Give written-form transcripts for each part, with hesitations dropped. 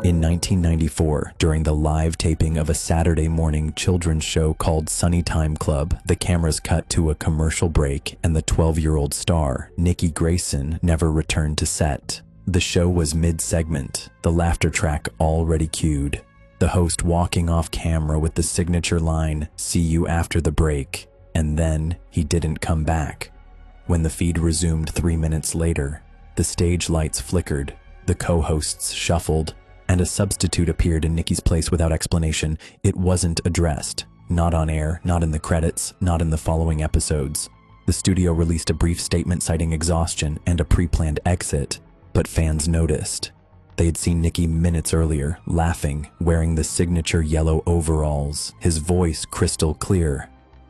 In 1994, during the live taping of a Saturday morning children's show called Sunny Time Club, the cameras cut to a commercial break and the 12-year-old star, Nikki Grayson, never returned to set. The show was mid-segment, the laughter track already cued, the host walking off camera with the signature line, "See you after the break," and then he didn't come back. When the feed resumed 3 minutes later, the stage lights flickered, the co-hosts shuffled, and a substitute appeared in Nikki's place without explanation. It wasn't addressed. Not on air, not in the credits, not in the following episodes. The studio released a brief statement citing exhaustion and a pre-planned exit, but fans noticed. They had seen Nikki minutes earlier, laughing, wearing the signature yellow overalls, his voice crystal clear.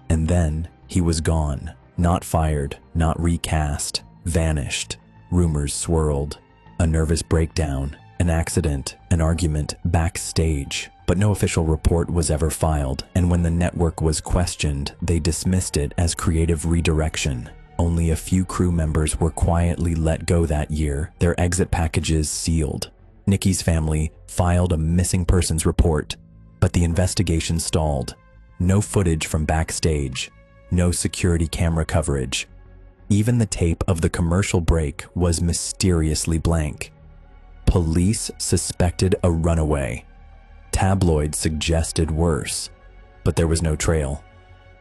And then he was gone. Not fired, not recast, vanished. Rumors swirled. A nervous breakdown. An accident, an argument, backstage, but no official report was ever filed, and when the network was questioned, they dismissed it as creative redirection. Only a few crew members were quietly let go that year, their exit packages sealed. Nikki's family filed a missing persons report, but the investigation stalled. No footage from backstage, no security camera coverage. Even the tape of the commercial break was mysteriously blank. Police suspected a runaway. Tabloids suggested worse, but there was no trail.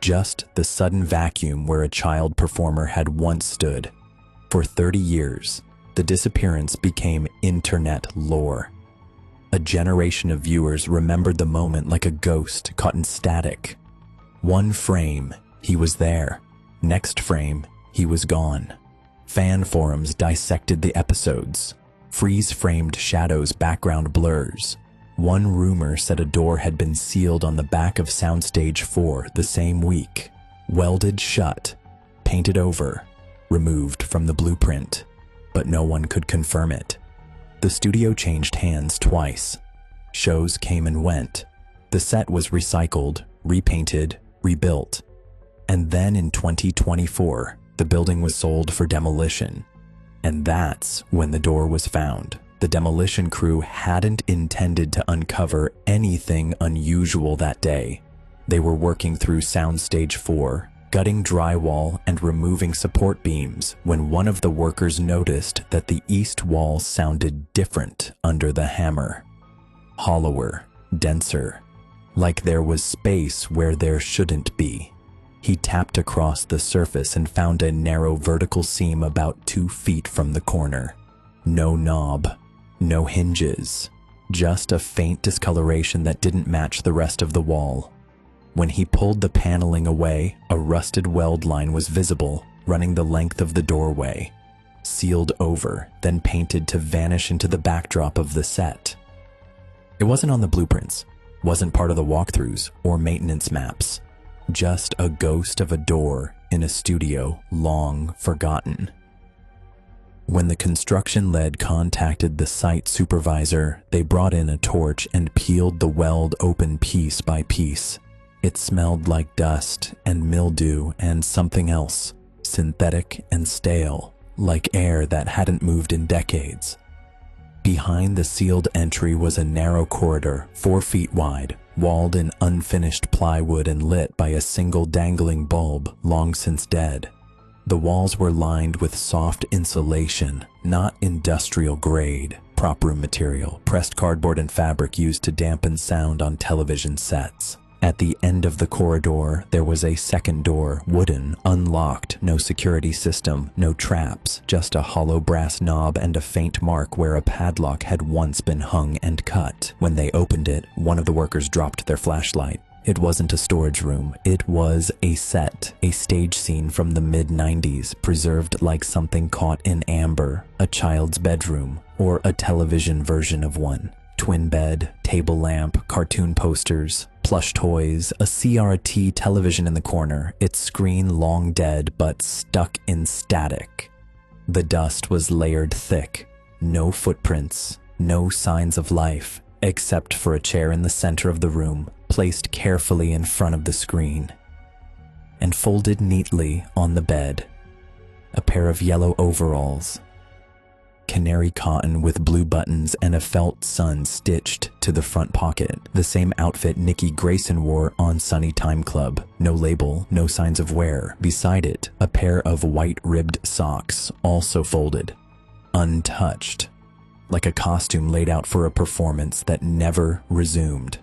Just the sudden vacuum where a child performer had once stood. For 30 years, the disappearance became internet lore. A generation of viewers remembered the moment like a ghost caught in static. One frame, he was there. Next frame, he was gone. Fan forums dissected the episodes. Freeze-framed shadows, background blurs. One rumor said a door had been sealed on the back of Soundstage 4 the same week. Welded shut, painted over, removed from the blueprint. But no one could confirm it. The studio changed hands twice. Shows came and went. The set was recycled, repainted, rebuilt. And then in 2024, the building was sold for demolition. And that's when the door was found. The demolition crew hadn't intended to uncover anything unusual that day. They were working through Soundstage 4, gutting drywall and removing support beams, when one of the workers noticed that the east wall sounded different under the hammer. Hollower, denser, like there was space where there shouldn't be. He tapped across the surface and found a narrow vertical seam about 2 feet from the corner. No knob, no hinges, just a faint discoloration that didn't match the rest of the wall. When he pulled the paneling away, a rusted weld line was visible, running the length of the doorway. Sealed over, then painted to vanish into the backdrop of the set. It wasn't on the blueprints, wasn't part of the walkthroughs or maintenance maps. Just a ghost of a door in a studio long forgotten. When the construction lead contacted the site supervisor, they brought in a torch and peeled the weld open piece by piece. It smelled like dust and mildew and something else, synthetic and stale, like air that hadn't moved in decades. Behind the sealed entry was a narrow corridor, 4 feet wide, walled in unfinished plywood and lit by a single dangling bulb, long since dead. The walls were lined with soft insulation, not industrial grade, prop room material, pressed cardboard and fabric used to dampen sound on television sets. At the end of the corridor, there was a second door, wooden, unlocked, no security system, no traps, just a hollow brass knob and a faint mark where a padlock had once been hung and cut. When they opened it, one of the workers dropped their flashlight. It wasn't a storage room, it was a set, a stage scene from the mid-90s, preserved like something caught in amber, a child's bedroom, or a television version of one. Twin bed, table lamp, cartoon posters, plush toys, a CRT television in the corner, its screen long dead but stuck in static. The dust was layered thick, no footprints, no signs of life, except for a chair in the center of the room, placed carefully in front of the screen. And folded neatly on the bed, a pair of yellow overalls. canary cotton with blue buttons and a felt sun stitched to the front pocket. The same outfit Nikki Grayson wore on Sunny Time Club. No label, no signs of wear. Beside it, a pair of white ribbed socks, also folded. Untouched. Like a costume laid out for a performance that never resumed.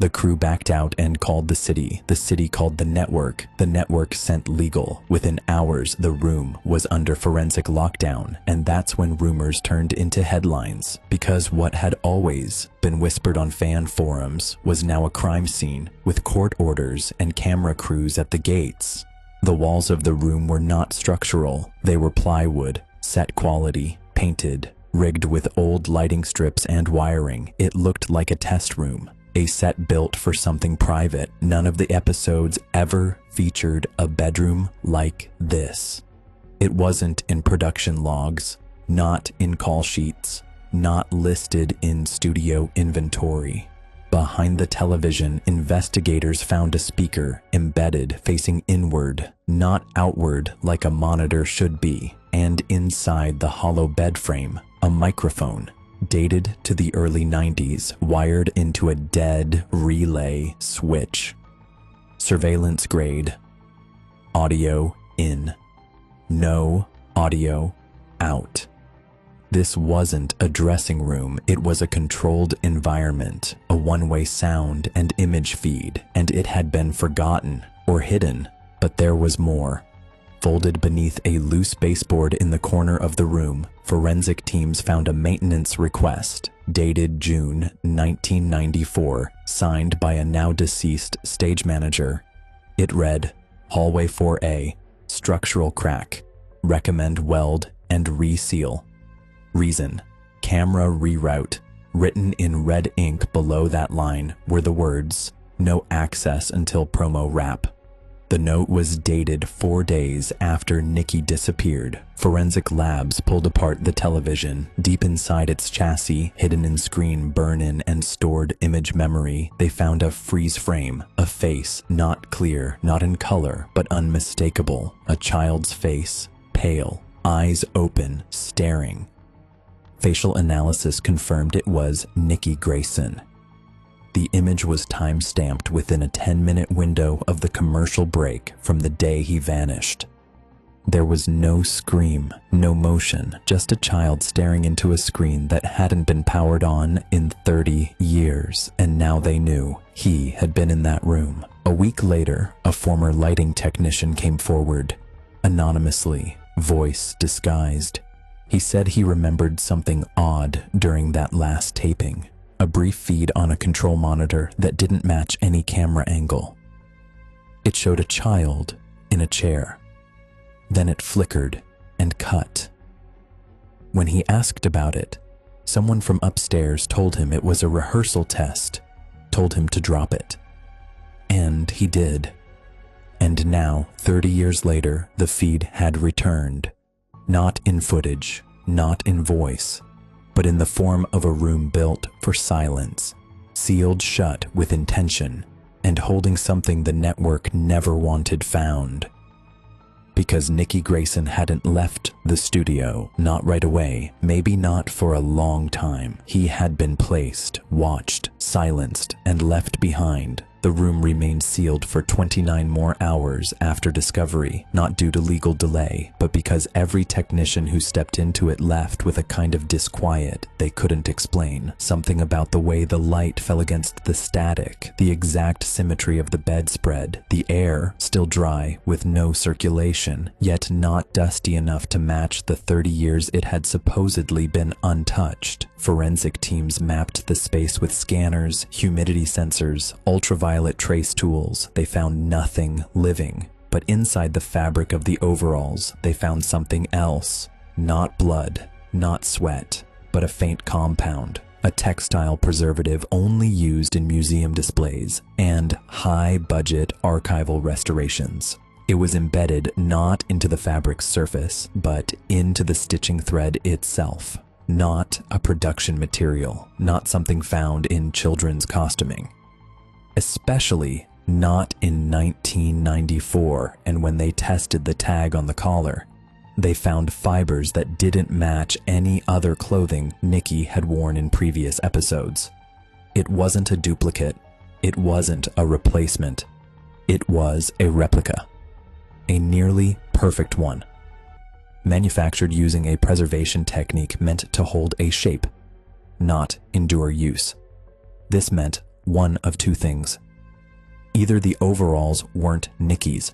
The crew backed out and called the city. The city called the network. The network sent legal. Within hours, the room was under forensic lockdown, and that's when rumors turned into headlines, because what had always been whispered on fan forums was now a crime scene, with court orders and camera crews at the gates. The walls of the room were not structural. They were plywood, set quality, painted, rigged with old lighting strips and wiring. It looked like a test room. A set built for something private. None of the episodes ever featured a bedroom like this. It wasn't in production logs, not in call sheets, not listed in studio inventory. Behind the television, investigators found a speaker embedded facing inward, not outward like a monitor should be, and inside the hollow bed frame, a microphone. Dated to the early 90s, wired into a dead relay switch. Surveillance grade. Audio in. No audio out. This wasn't a dressing room, it was a controlled environment, a one-way sound and image feed, and it had been forgotten or hidden, but there was more. Folded beneath a loose baseboard in the corner of the room, forensic teams found a maintenance request, dated June 1994, signed by a now-deceased stage manager. It read, Hallway 4A, structural crack, recommend weld and reseal. Reason, camera reroute. Written in red ink below that line were the words, no access until promo wrap. The note was dated 4 days after Nikki disappeared. Forensic labs pulled apart the television. Deep inside its chassis, hidden in screen burn-in and stored image memory, they found a freeze frame, a face, not clear, not in color, but unmistakable. A child's face, pale, eyes open, staring. Facial analysis confirmed it was Nikki Grayson. The image was time-stamped within a 10-minute window of the commercial break from the day he vanished. There was no scream, no motion, just a child staring into a screen that hadn't been powered on in 30 years, and now they knew he had been in that room. A week later, a former lighting technician came forward, anonymously, voice disguised. He said he remembered something odd during that last taping. A brief feed on a control monitor that didn't match any camera angle. It showed a child in a chair. Then it flickered and cut. When he asked about it, someone from upstairs told him it was a rehearsal test, told him to drop it. And he did. And now, 30 years later, the feed had returned. Not in footage, not in voice, but in the form of a room built for silence, sealed shut with intention, and holding something the network never wanted found. Because Nikki Grayson hadn't left the studio, not right away, maybe not for a long time. He had been placed, watched, silenced, and left behind. The room remained sealed for 29 more hours after discovery, not due to legal delay, but because every technician who stepped into it left with a kind of disquiet they couldn't explain. Something about the way the light fell against the static, the exact symmetry of the bedspread, the air still dry with no circulation, yet not dusty enough to match the 30 years it had supposedly been untouched. Forensic teams mapped the space with scanners, humidity sensors, ultraviolet trace tools. They found nothing living. But inside the fabric of the overalls, they found something else. Not blood, not sweat, but a faint compound. A textile preservative only used in museum displays and high-budget archival restorations. It was embedded not into the fabric's surface, but into the stitching thread itself. Not a production material, not something found in children's costuming. Especially not in 1994 and when they tested the tag on the collar. They found fibers that didn't match any other clothing Nikki had worn in previous episodes. It wasn't a duplicate. It wasn't a replacement. It was a replica. A nearly perfect one. Manufactured using a preservation technique meant to hold a shape, not endure use. This meant one of two things. Either the overalls weren't Nikki's,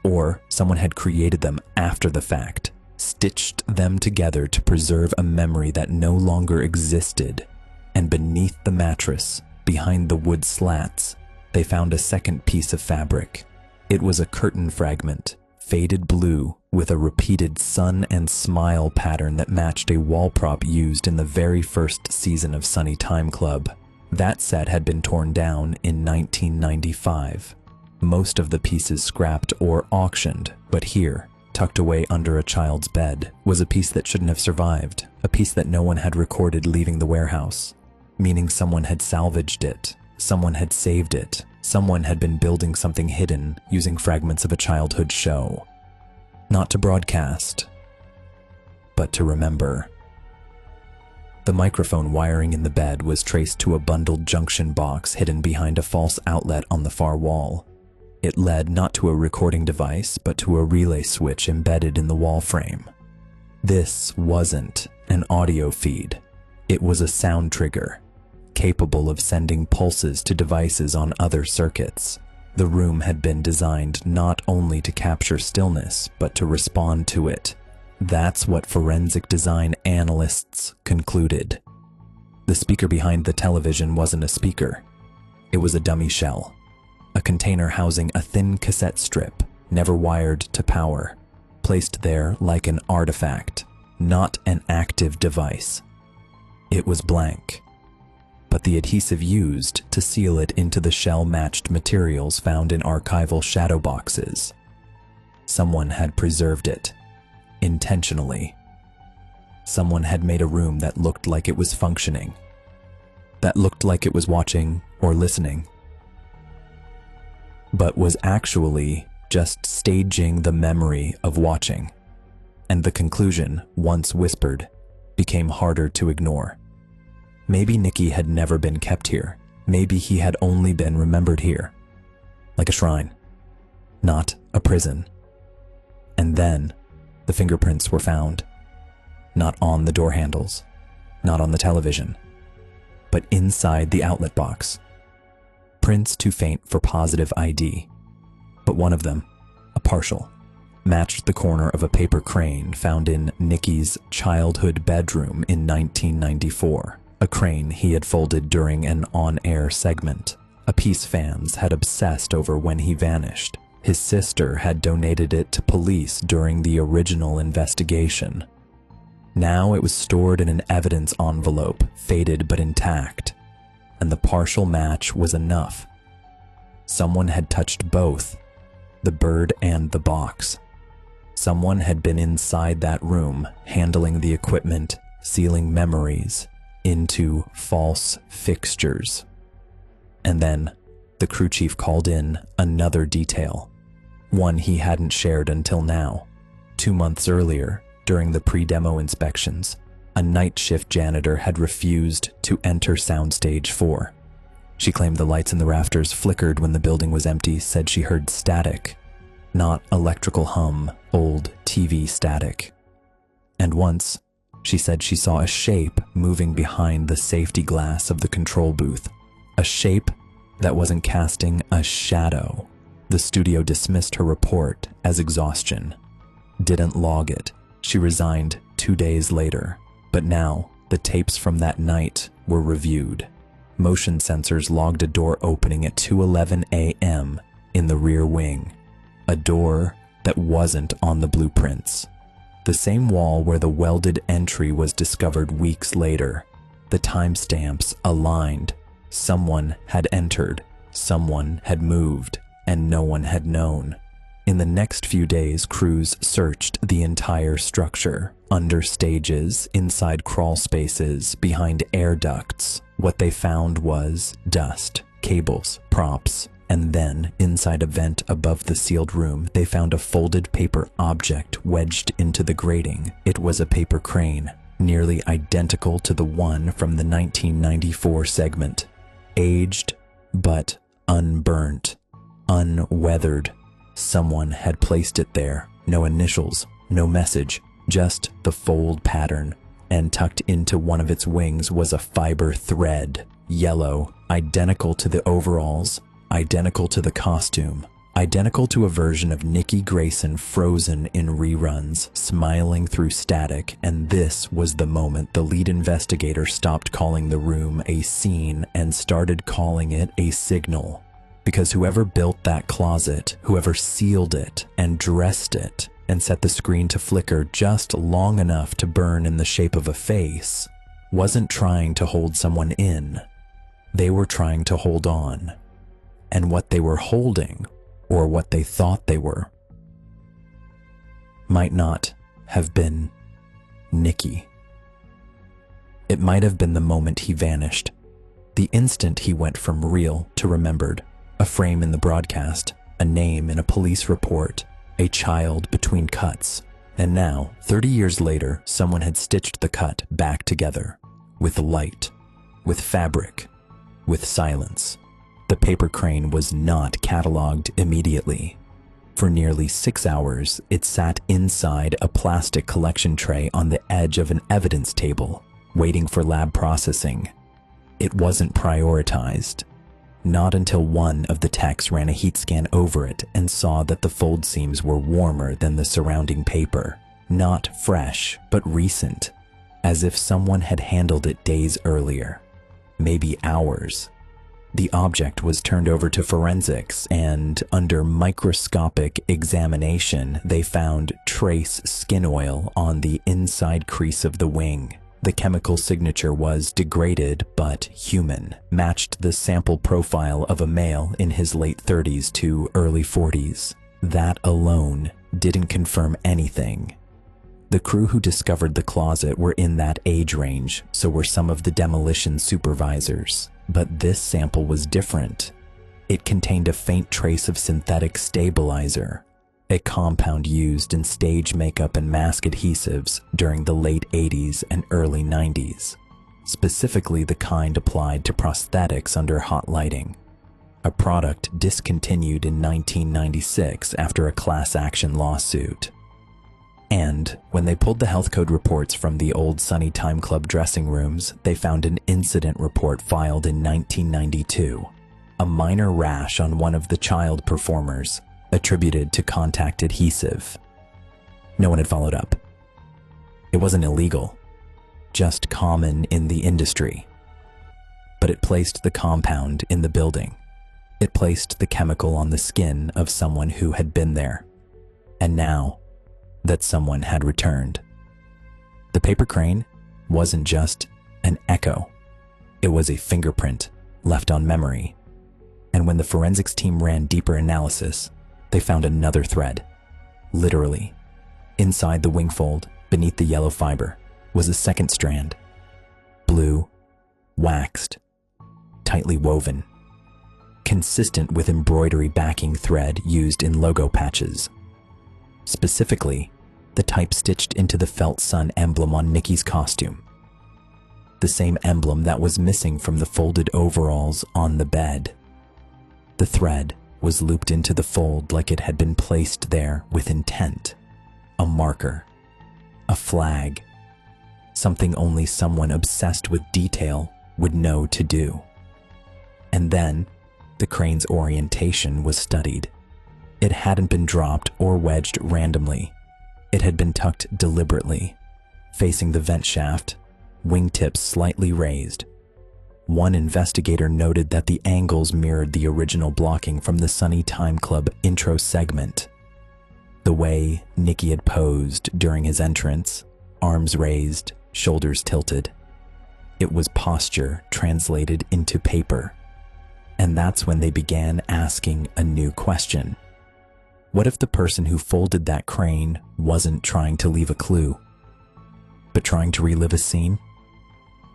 or someone had created them after the fact, stitched them together to preserve a memory that no longer existed, and beneath the mattress, behind the wood slats, they found a second piece of fabric. It was a curtain fragment, faded blue, with a repeated sun and smile pattern that matched a wall prop used in the very first season of Sunny Time Club. That set had been torn down in 1995. Most of the pieces scrapped or auctioned, but here, tucked away under a child's bed, was a piece that shouldn't have survived, a piece that no one had recorded leaving the warehouse, meaning someone had salvaged it, someone had saved it, someone had been building something hidden using fragments of a childhood show. Not to broadcast, but to remember. The microphone wiring in the bed was traced to a bundled junction box hidden behind a false outlet on the far wall. It led not to a recording device, but to a relay switch embedded in the wall frame. This wasn't an audio feed. It was a sound trigger, capable of sending pulses to devices on other circuits. The room had been designed not only to capture stillness, but to respond to it. That's what forensic design analysts concluded. The speaker behind the television wasn't a speaker. It was a dummy shell, a container housing a thin cassette strip, never wired to power, placed there like an artifact, not an active device. It was blank, but the adhesive used to seal it into the shell matched materials found in archival shadow boxes. Someone had preserved it. Intentionally. Someone had made a room that looked like it was functioning, that looked like it was watching or listening, but was actually just staging the memory of watching. And the conclusion, once whispered, became harder to ignore. Maybe Nikki had never been kept here. Maybe he had only been remembered here, like a shrine, not a prison. And then the fingerprints were found, not on the door handles, not on the television, but inside the outlet box. Prints too faint for positive ID, but one of them, a partial, matched the corner of a paper crane found in Nikki's childhood bedroom in 1994, a crane he had folded during an on-air segment, a piece fans had obsessed over when he vanished. His sister had donated it to police during the original investigation. Now it was stored in an evidence envelope, faded but intact, and the partial match was enough. Someone had touched both, the bird and the box. Someone had been inside that room, handling the equipment, sealing memories into false fixtures. And then the crew chief called in another detail. One he hadn't shared until now. 2 months earlier, during the pre-demo inspections, a night shift janitor had refused to enter Soundstage 4. She claimed the lights in the rafters flickered when the building was empty, said she heard static, not electrical hum, old TV static. And once, she said she saw a shape moving behind the safety glass of the control booth. A shape that wasn't casting a shadow. The studio dismissed her report as exhaustion. Didn't log it. She resigned 2 days later. But now, the tapes from that night were reviewed. Motion sensors logged a door opening at 2:11 a.m. in the rear wing. A door that wasn't on the blueprints. The same wall where the welded entry was discovered weeks later. The timestamps aligned. Someone had entered, someone had moved, and no one had known. In the next few days, crews searched the entire structure, under stages, inside crawl spaces, behind air ducts. What they found was dust, cables, props, And then, inside a vent above the sealed room, they found a folded paper object wedged into the grating. It was a paper crane, nearly identical to the one from the 1994 segment. Aged, but unburnt, unweathered. Someone had placed it there. No initials, no message, just the fold pattern. And tucked into one of its wings was a fiber thread, yellow, identical to the overalls, identical to the costume, identical to a version of Nikki Grayson frozen in reruns, smiling through static. And this was the moment the lead investigator stopped calling the room a scene and started calling it a signal. Because whoever built that closet, whoever sealed it and dressed it and set the screen to flicker just long enough to burn in the shape of a face, wasn't trying to hold someone in. They were trying to hold on. And what they were holding, or what they thought they were, might not have been Nikki. It might have been the moment he vanished, the instant he went from real to remembered, a frame in the broadcast, a name in a police report, a child between cuts. And now, 30 years later, someone had stitched the cut back together, with light, with fabric, with silence. The paper crane was not cataloged immediately. For nearly 6 hours, it sat inside a plastic collection tray on the edge of an evidence table, waiting for lab processing. It wasn't prioritized. Not until one of the techs ran a heat scan over it and saw that the fold seams were warmer than the surrounding paper. Not fresh, but recent, as if someone had handled it days earlier, maybe hours. The object was turned over to forensics, and under microscopic examination, they found trace skin oil on the inside crease of the wing. The chemical signature was degraded but human, matched the sample profile of a male in his late 30s to early 40s. That alone didn't confirm anything. The crew who discovered the closet were in that age range, so were some of the demolition supervisors. But this sample was different. It contained a faint trace of synthetic stabilizer, a compound used in stage makeup and mask adhesives during the late 80s and early 90s, specifically the kind applied to prosthetics under hot lighting, a product discontinued in 1996 after a class action lawsuit. And when they pulled the health code reports from the old Sunny Time Club dressing rooms, they found an incident report filed in 1992, a minor rash on one of the child performers, attributed to contact adhesive. No one had followed up. It wasn't illegal, just common in the industry. But it placed the compound in the building. It placed the chemical on the skin of someone who had been there. And now that someone had returned, the paper crane wasn't just an echo. It was a fingerprint left on memory. And when the forensics team ran deeper analysis, they found another thread. Literally, inside the wing fold, beneath the yellow fiber, was a second strand. Blue, waxed, tightly woven, consistent with embroidery backing thread used in logo patches. Specifically, the type stitched into the felt sun emblem on Nikki's costume. The same emblem that was missing from the folded overalls on the bed. The thread was looped into the fold like it had been placed there with intent. A marker, a flag, something only someone obsessed with detail would know to do. And then, the crane's orientation was studied. It hadn't been dropped or wedged randomly. It had been tucked deliberately, facing the vent shaft, wingtips slightly raised. One investigator noted that the angles mirrored the original blocking from the Sunny Time Club intro segment. The way Nikki had posed during his entrance, arms raised, shoulders tilted. It was posture translated into paper. And that's when they began asking a new question. What if the person who folded that crane wasn't trying to leave a clue, but trying to relive a scene?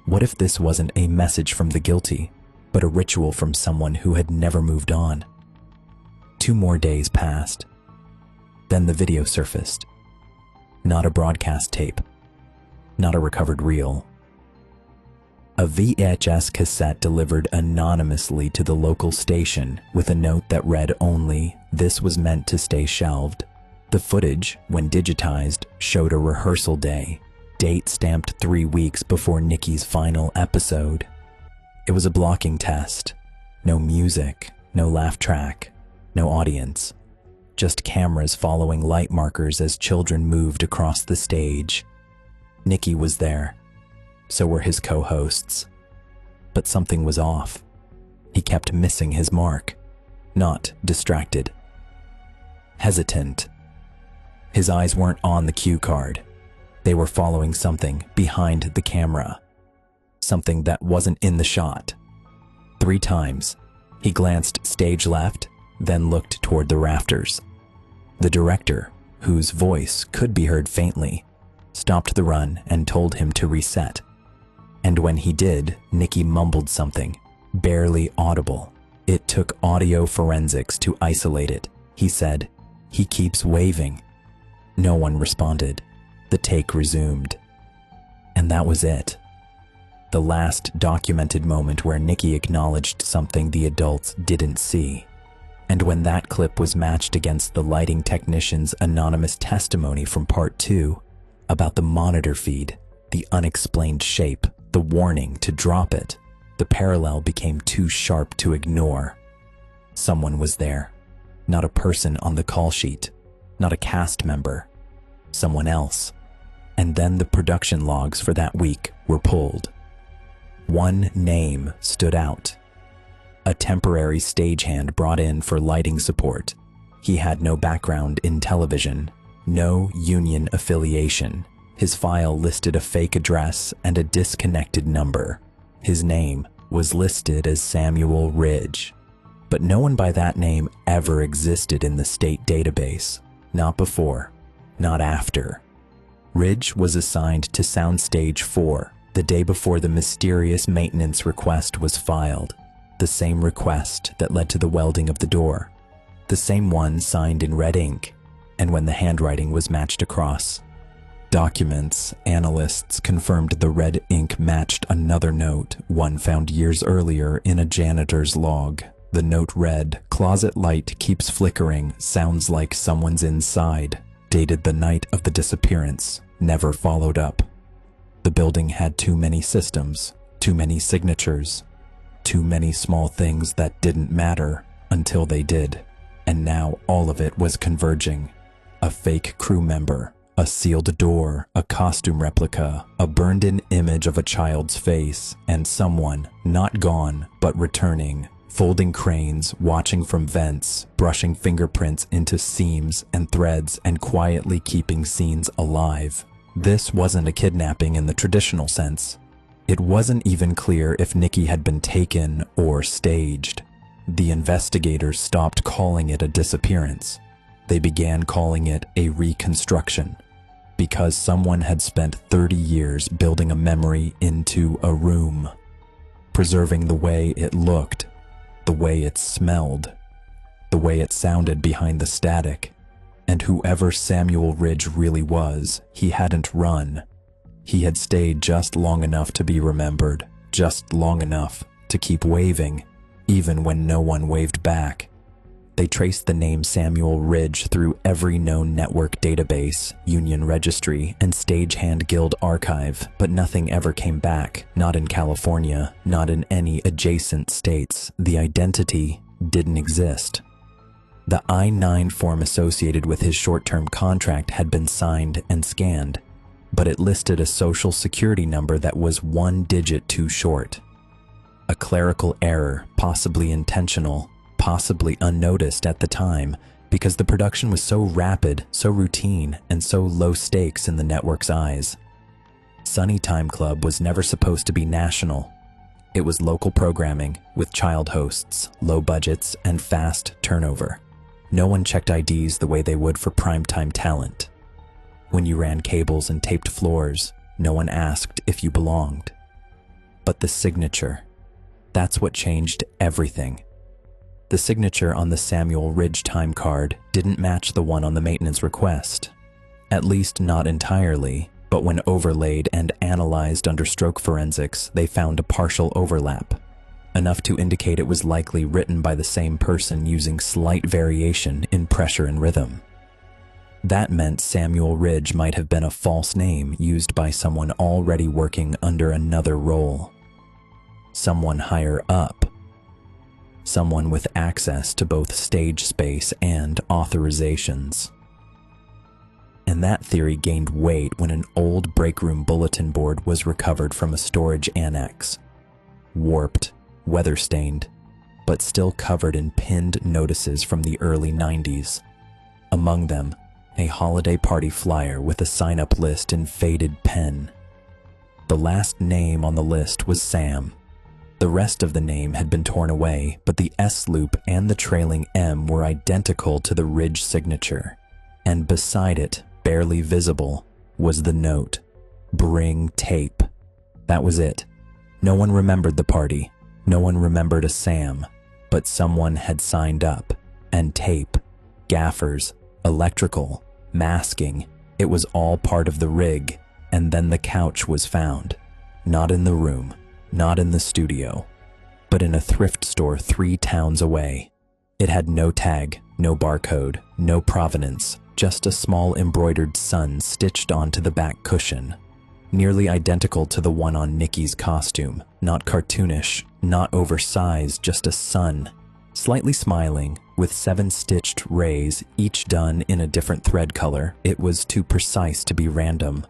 What if this wasn't a message from the guilty, but a ritual from someone who had never moved on? 2 more days passed. Then the video surfaced. Not a broadcast tape. Not a recovered reel. A VHS cassette delivered anonymously to the local station with a note that read only, "This was meant to stay shelved." The footage, when digitized, showed a rehearsal day, date stamped 3 weeks before Nikki's final episode. It was a blocking test. No music, no laugh track, no audience. Just cameras following light markers as children moved across the stage. Nikki was there. So were his co-hosts. But something was off. He kept missing his mark. Not distracted. Hesitant. His eyes weren't on the cue card. They were following something behind the camera. Something that wasn't in the shot. 3 times, he glanced stage left, then looked toward the rafters. The director, whose voice could be heard faintly, stopped the run and told him to reset. And when he did, Nikki mumbled something, barely audible. It took audio forensics to isolate it. He said, "He keeps waving." No one responded. The take resumed. And that was it. The last documented moment where Nikki acknowledged something the adults didn't see. And when that clip was matched against the lighting technician's anonymous testimony from part 2 about the monitor feed, the unexplained shape, the warning to drop it, the parallel became too sharp to ignore. Someone was there. Not a person on the call sheet. Not a cast member. Someone else. And then the production logs for that week were pulled. One name stood out. A temporary stagehand brought in for lighting support. He had no background in television, no union affiliation. His file listed a fake address and a disconnected number. His name was listed as Samuel Ridge, but no one by that name ever existed in the state database. Not before, not after. Ridge was assigned to Soundstage 4 the day before the mysterious maintenance request was filed. The same request that led to the welding of the door. The same one signed in red ink, and when the handwriting was matched across. Documents, analysts confirmed the red ink matched another note, one found years earlier in a janitor's log. The note read, "Closet light keeps flickering, sounds like someone's inside." Dated the night of the disappearance, never followed up. The building had too many systems, too many signatures, too many small things that didn't matter until they did. And now all of it was converging. A fake crew member, a sealed door, a costume replica, a burned-in image of a child's face, and someone, not gone, but returning, folding cranes, watching from vents, brushing fingerprints into seams and threads, and quietly keeping scenes alive. This wasn't a kidnapping in the traditional sense. It wasn't even clear if Nikki had been taken or staged. The investigators stopped calling it a disappearance. They began calling it a reconstruction, because someone had spent 30 years building a memory into a room, preserving the way it looked, the way it smelled, the way it sounded behind the static. And whoever Samuel Ridge really was, he hadn't run. He had stayed just long enough to be remembered, just long enough to keep waving, even when no one waved back. They traced the name Samuel Ridge through every known network database, union registry, and stagehand guild archive, but nothing ever came back, not in California, not in any adjacent states. The identity didn't exist. The I-9 form associated with his short-term contract had been signed and scanned, but it listed a social security number that was 1 digit too short. A clerical error, possibly intentional, possibly unnoticed at the time, because the production was so rapid, so routine, and so low stakes in the network's eyes. Sunny Time Club was never supposed to be national. It was local programming with child hosts, low budgets, and fast turnover. No one checked IDs the way they would for primetime talent. When you ran cables and taped floors, no one asked if you belonged. But the signature, that's what changed everything. The signature on the Samuel Ridge time card didn't match the one on the maintenance request. At least not entirely, but when overlaid and analyzed under stroke forensics, they found a partial overlap, enough to indicate it was likely written by the same person using slight variation in pressure and rhythm. That meant Samuel Ridge might have been a false name used by someone already working under another role. Someone higher up. Someone with access to both stage space and authorizations. And that theory gained weight when an old breakroom bulletin board was recovered from a storage annex. Warped, weather-stained, but still covered in pinned notices from the early 90s. Among them, a holiday party flyer with a sign-up list in faded pen. The last name on the list was Sam. The rest of the name had been torn away, but the S loop and the trailing M were identical to the Ridge signature. And beside it, barely visible, was the note, "Bring tape." That was it. No one remembered the party. No one remembered a Sam, but someone had signed up. And tape, gaffers, electrical, masking, it was all part of the rig. And then the couch was found. Not in the room, not in the studio, but in a thrift store 3 towns away. It had no tag, no barcode, no provenance, just a small embroidered sun stitched onto the back cushion, nearly identical to the one on Nikki's costume, not cartoonish, not oversized, just a sun, slightly smiling, with 7 stitched rays, each done in a different thread color. It was too precise to be random.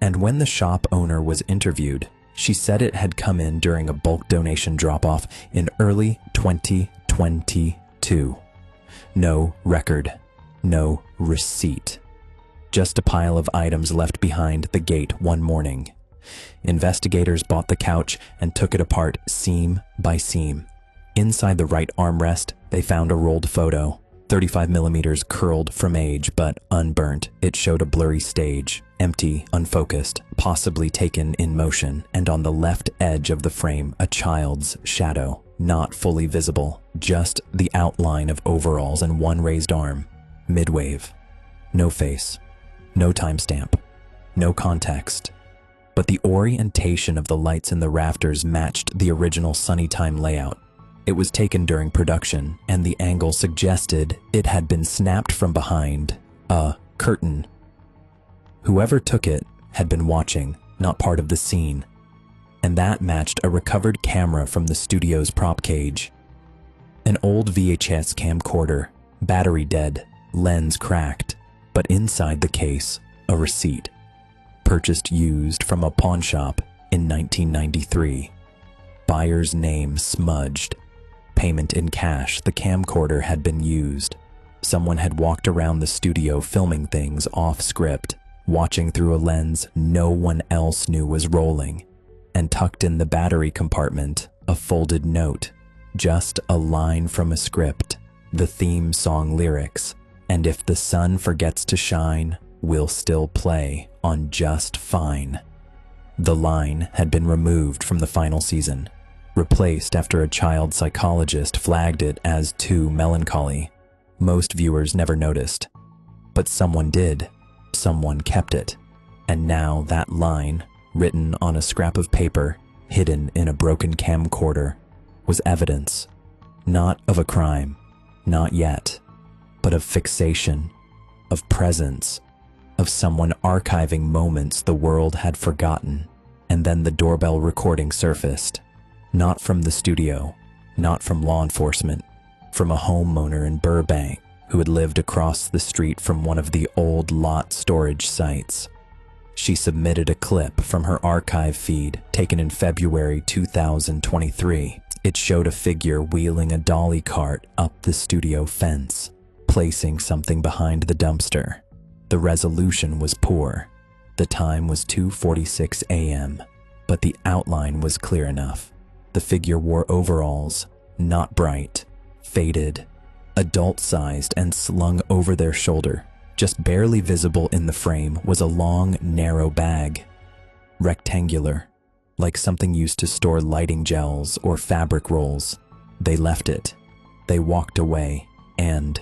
And when the shop owner was interviewed, she said it had come in during a bulk donation drop-off in early 2022. No record. No receipt. Just a pile of items left behind the gate one morning. Investigators bought the couch and took it apart seam by seam. Inside the right armrest, they found a rolled photo, 35mm curled from age but unburnt. It showed a blurry stage, empty, unfocused, possibly taken in motion, and on the left edge of the frame, a child's shadow, not fully visible, just the outline of overalls and one raised arm. Midwave. No face. No timestamp. No context. But the orientation of the lights in the rafters matched the original Sunny Time layout. It was taken during production, and the angle suggested it had been snapped from behind a curtain. Whoever took it had been watching, not part of the scene. And that matched a recovered camera from the studio's prop cage. An old VHS camcorder, battery dead, lens cracked, but inside the case, a receipt. Purchased used from a pawn shop in 1993. Buyer's name smudged. Payment in cash. The camcorder had been used. Someone had walked around the studio filming things off script, watching through a lens no one else knew was rolling. And tucked in the battery compartment, a folded note. Just a line from a script. The theme song lyrics. And if the sun forgets to shine, we'll still play on just fine. The line had been removed from the final season, replaced after a child psychologist flagged it as too melancholy. Most viewers never noticed, but someone did. Someone kept it. And now that line, written on a scrap of paper, hidden in a broken camcorder, was evidence, not of a crime, not yet, but of fixation, of presence, of someone archiving moments the world had forgotten. And then the doorbell recording surfaced. Not from the studio, not from law enforcement, from a homeowner in Burbank who had lived across the street from one of the old lot storage sites. She submitted a clip from her archive feed taken in February 2023. It showed a figure wheeling a dolly cart up the studio fence, placing something behind the dumpster. The resolution was poor. The time was 2:46 a.m., but the outline was clear enough. The figure wore overalls, not bright, faded, adult-sized and slung over their shoulder. Just barely visible in the frame was a long, narrow bag. Rectangular, like something used to store lighting gels or fabric rolls. They left it. They walked away, and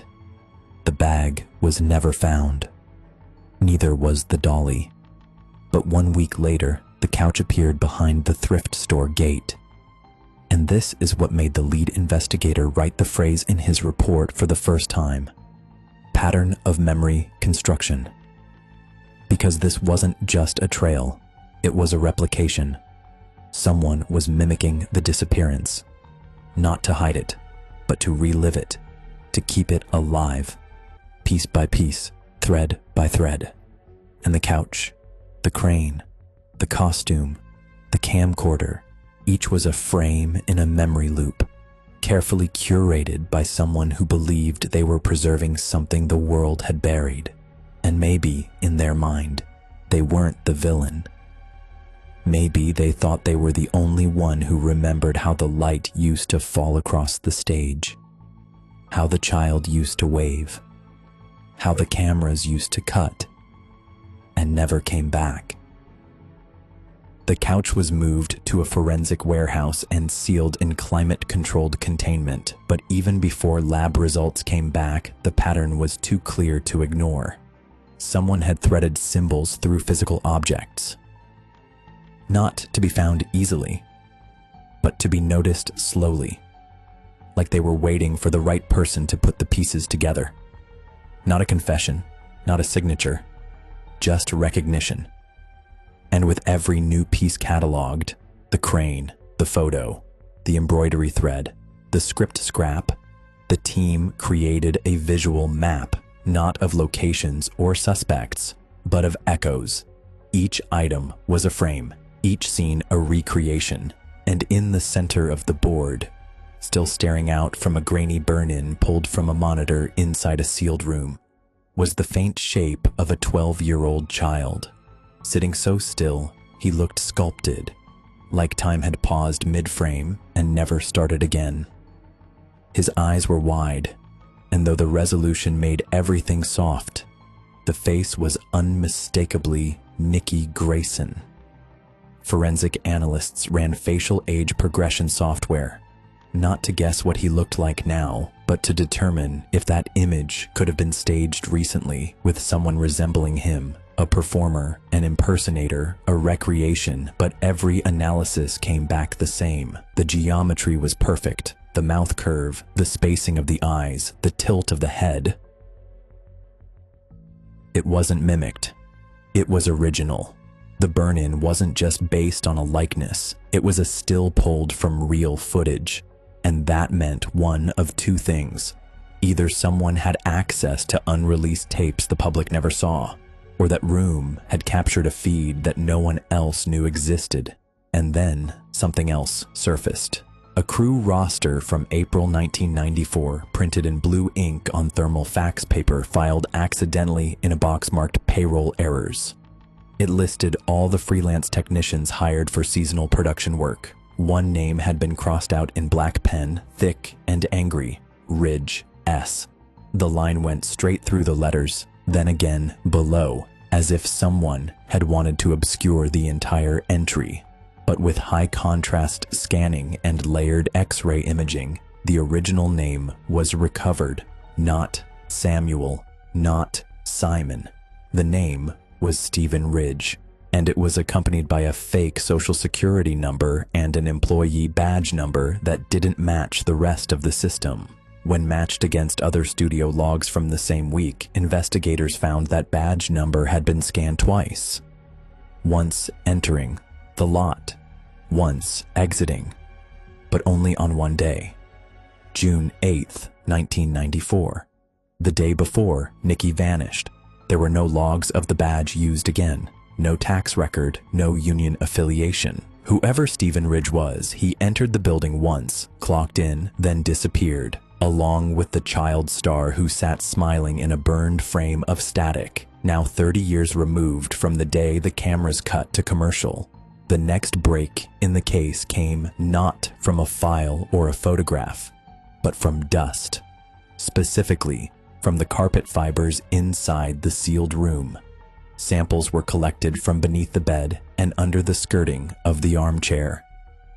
the bag was never found. Neither was the dolly. But 1 week later, the couch appeared behind the thrift store gate. And this is what made the lead investigator write the phrase in his report for the first time: pattern of memory construction. Because this wasn't just a trail, it was a replication. Someone was mimicking the disappearance, not to hide it, but to relive it, to keep it alive, piece by piece, thread by thread. And the couch, the crane, the costume, the camcorder, each was a frame in a memory loop, carefully curated by someone who believed they were preserving something the world had buried. And maybe, in their mind, they weren't the villain. Maybe they thought they were the only one who remembered how the light used to fall across the stage, how the child used to wave, how the cameras used to cut, and never came back. The couch was moved to a forensic warehouse and sealed in climate-controlled containment, but even before lab results came back, the pattern was too clear to ignore. Someone had threaded symbols through physical objects, not to be found easily, but to be noticed slowly, like they were waiting for the right person to put the pieces together. Not a confession, not a signature, just recognition. And with every new piece cataloged, the crane, the photo, the embroidery thread, the script scrap, the team created a visual map, not of locations or suspects, but of echoes. Each item was a frame, each scene a recreation, and in the center of the board, still staring out from a grainy burn-in pulled from a monitor inside a sealed room, was the faint shape of a 12-year-old child. Sitting so still, he looked sculpted, like time had paused mid-frame and never started again. His eyes were wide, and though the resolution made everything soft, the face was unmistakably Nikki Grayson. Forensic analysts ran facial age progression software, not to guess what he looked like now, but to determine if that image could have been staged recently with someone resembling him, a performer, an impersonator, a recreation, but every analysis came back the same. The geometry was perfect, the mouth curve, the spacing of the eyes, the tilt of the head. It wasn't mimicked. It was original. The burn-in wasn't just based on a likeness. It was a still pulled from real footage. And that meant one of two things. Either someone had access to unreleased tapes the public never saw, or that room had captured a feed that no one else knew existed. And then something else surfaced. A crew roster from April 1994, printed in blue ink on thermal fax paper, filed accidentally in a box marked payroll errors. It listed all the freelance technicians hired for seasonal production work. One name had been crossed out in black pen, thick and angry: Ridge S. The line went straight through the letters, then again below, as if someone had wanted to obscure the entire entry. But with high contrast scanning and layered X-ray imaging, the original name was recovered. Not Samuel, not Simon. The name was Stephen Ridge, and it was accompanied by a fake social security number and an employee badge number that didn't match the rest of the system. When matched against other studio logs from the same week, investigators found that badge number had been scanned twice. Once entering the lot, once exiting, but only on one day, June 8th, 1994. The day before, Nikki vanished. There were no logs of the badge used again, no tax record, no union affiliation. Whoever Stephen Ridge was, he entered the building once, clocked in, then disappeared, along with the child star who sat smiling in a burned frame of static, now 30 years removed from the day the cameras cut to commercial. The next break in the case came not from a file or a photograph, but from dust, specifically from the carpet fibers inside the sealed room. Samples were collected from beneath the bed and under the skirting of the armchair.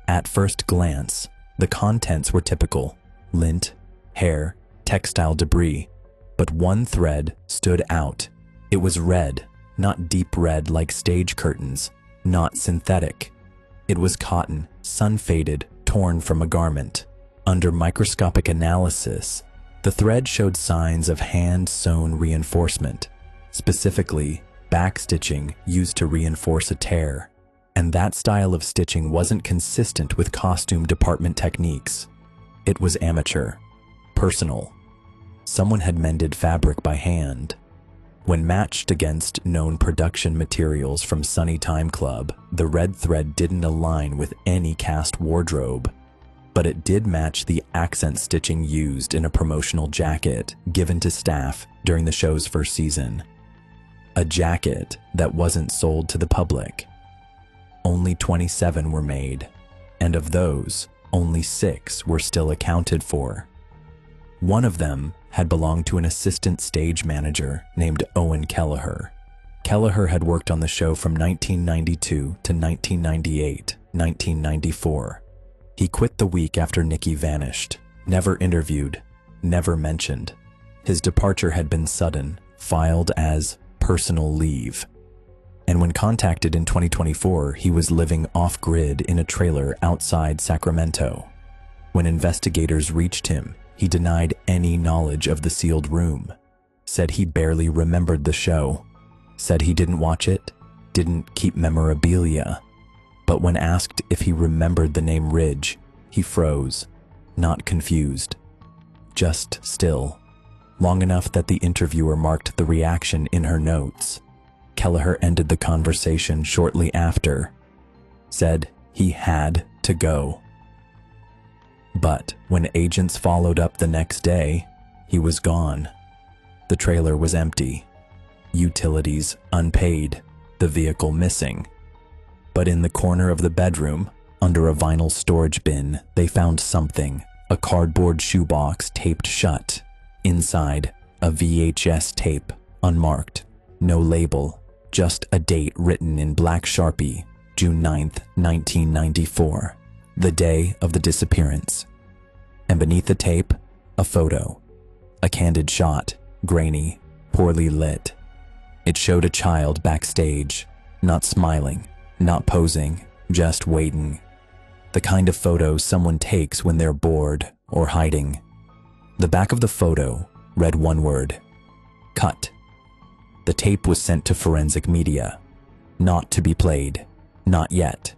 At first glance, the contents were typical: lint, hair, textile debris. But one thread stood out. It was red, not deep red like stage curtains, not synthetic. It was cotton, sun-faded, torn from a garment. Under microscopic analysis, the thread showed signs of hand-sewn reinforcement, specifically backstitching used to reinforce a tear. And that style of stitching wasn't consistent with costume department techniques. It was amateur, personal. Someone had mended fabric by hand. When matched against known production materials from Sunny Time Club, the red thread didn't align with any cast wardrobe, but it did match the accent stitching used in a promotional jacket given to staff during the show's first season. A jacket that wasn't sold to the public. Only 27 were made, and of those, only 6 were still accounted for. One of them had belonged to an assistant stage manager named Owen Kelleher. Kelleher had worked on the show from 1992 to 1998, 1994. He quit the week after Nikki vanished, never interviewed, never mentioned. His departure had been sudden, filed as personal leave. And when contacted in 2024, he was living off-grid in a trailer outside Sacramento. When investigators reached him, he denied any knowledge of the sealed room, said he barely remembered the show, said he didn't watch it, didn't keep memorabilia. But when asked if he remembered the name Ridge, he froze, not confused, just still, long enough that the interviewer marked the reaction in her notes. Kelleher ended the conversation shortly after, said he had to go. But when agents followed up the next day, he was gone. The trailer was empty, utilities unpaid, the vehicle missing. But in the corner of the bedroom, under a vinyl storage bin, they found something, a cardboard shoebox taped shut. Inside, a VHS tape, unmarked, no label, just a date written in black Sharpie, June 9th, 1994, the day of the disappearance. And beneath the tape, a photo, a candid shot, grainy, poorly lit. It showed a child backstage, not smiling, not posing, just waiting. The kind of photo someone takes when they're bored or hiding. The back of the photo read one word: cut. The tape was sent to forensic media, not to be played, not yet.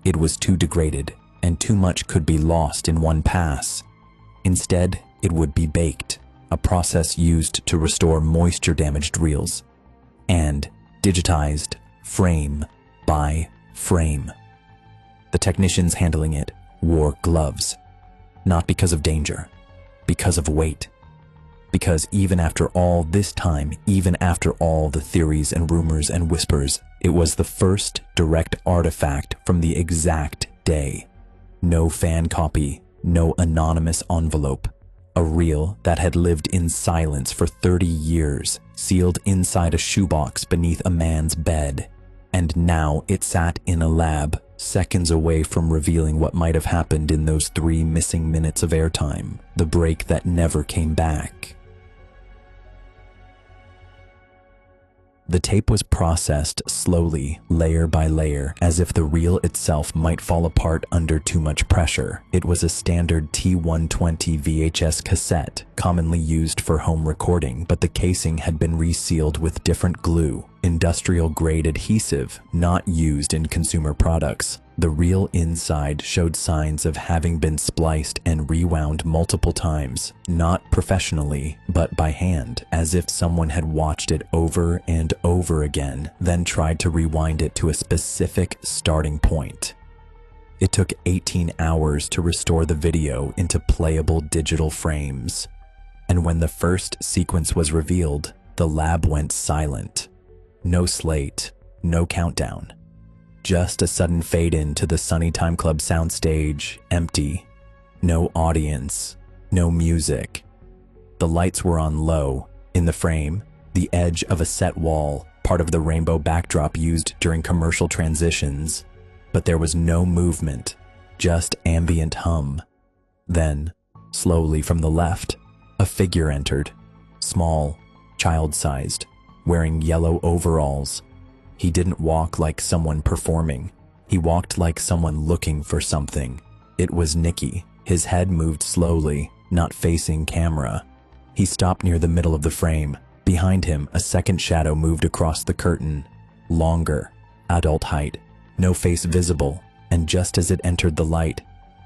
It was too degraded, and too much could be lost in one pass. Instead, it would be baked, a process used to restore moisture-damaged reels, and digitized frame by frame. The technicians handling it wore gloves, not because of danger, because of weight. Because even after all this time, even after all the theories and rumors and whispers, it was the first direct artifact from the exact day. No fan copy, no anonymous envelope. A reel that had lived in silence for 30 years, sealed inside a shoebox beneath a man's bed. And now it sat in a lab, seconds away from revealing what might have happened in those 3 missing minutes of airtime, the break that never came back. The tape was processed slowly, layer by layer, as if the reel itself might fall apart under too much pressure. It was a standard T120 VHS cassette, commonly used for home recording, but the casing had been resealed with different glue, industrial-grade adhesive, not used in consumer products. The reel inside showed signs of having been spliced and rewound multiple times, not professionally, but by hand, as if someone had watched it over and over again, then tried to rewind it to a specific starting point. It took 18 hours to restore the video into playable digital frames. And when the first sequence was revealed, the lab went silent. No slate, no countdown. Just a sudden fade into the Sunny Time Club soundstage, empty. No audience, no music. The lights were on low. In the frame, the edge of a set wall, part of the rainbow backdrop used during commercial transitions. But there was no movement, just ambient hum. Then, Slowly from the left, a figure entered, small, child-sized, wearing yellow overalls. He didn't walk like someone performing. He walked like someone looking for something. It was Nicky. His head moved slowly, not facing camera. He stopped near the middle of the frame. Behind him, a second shadow moved across the curtain. Longer, adult height, no face visible, and just as it entered the light,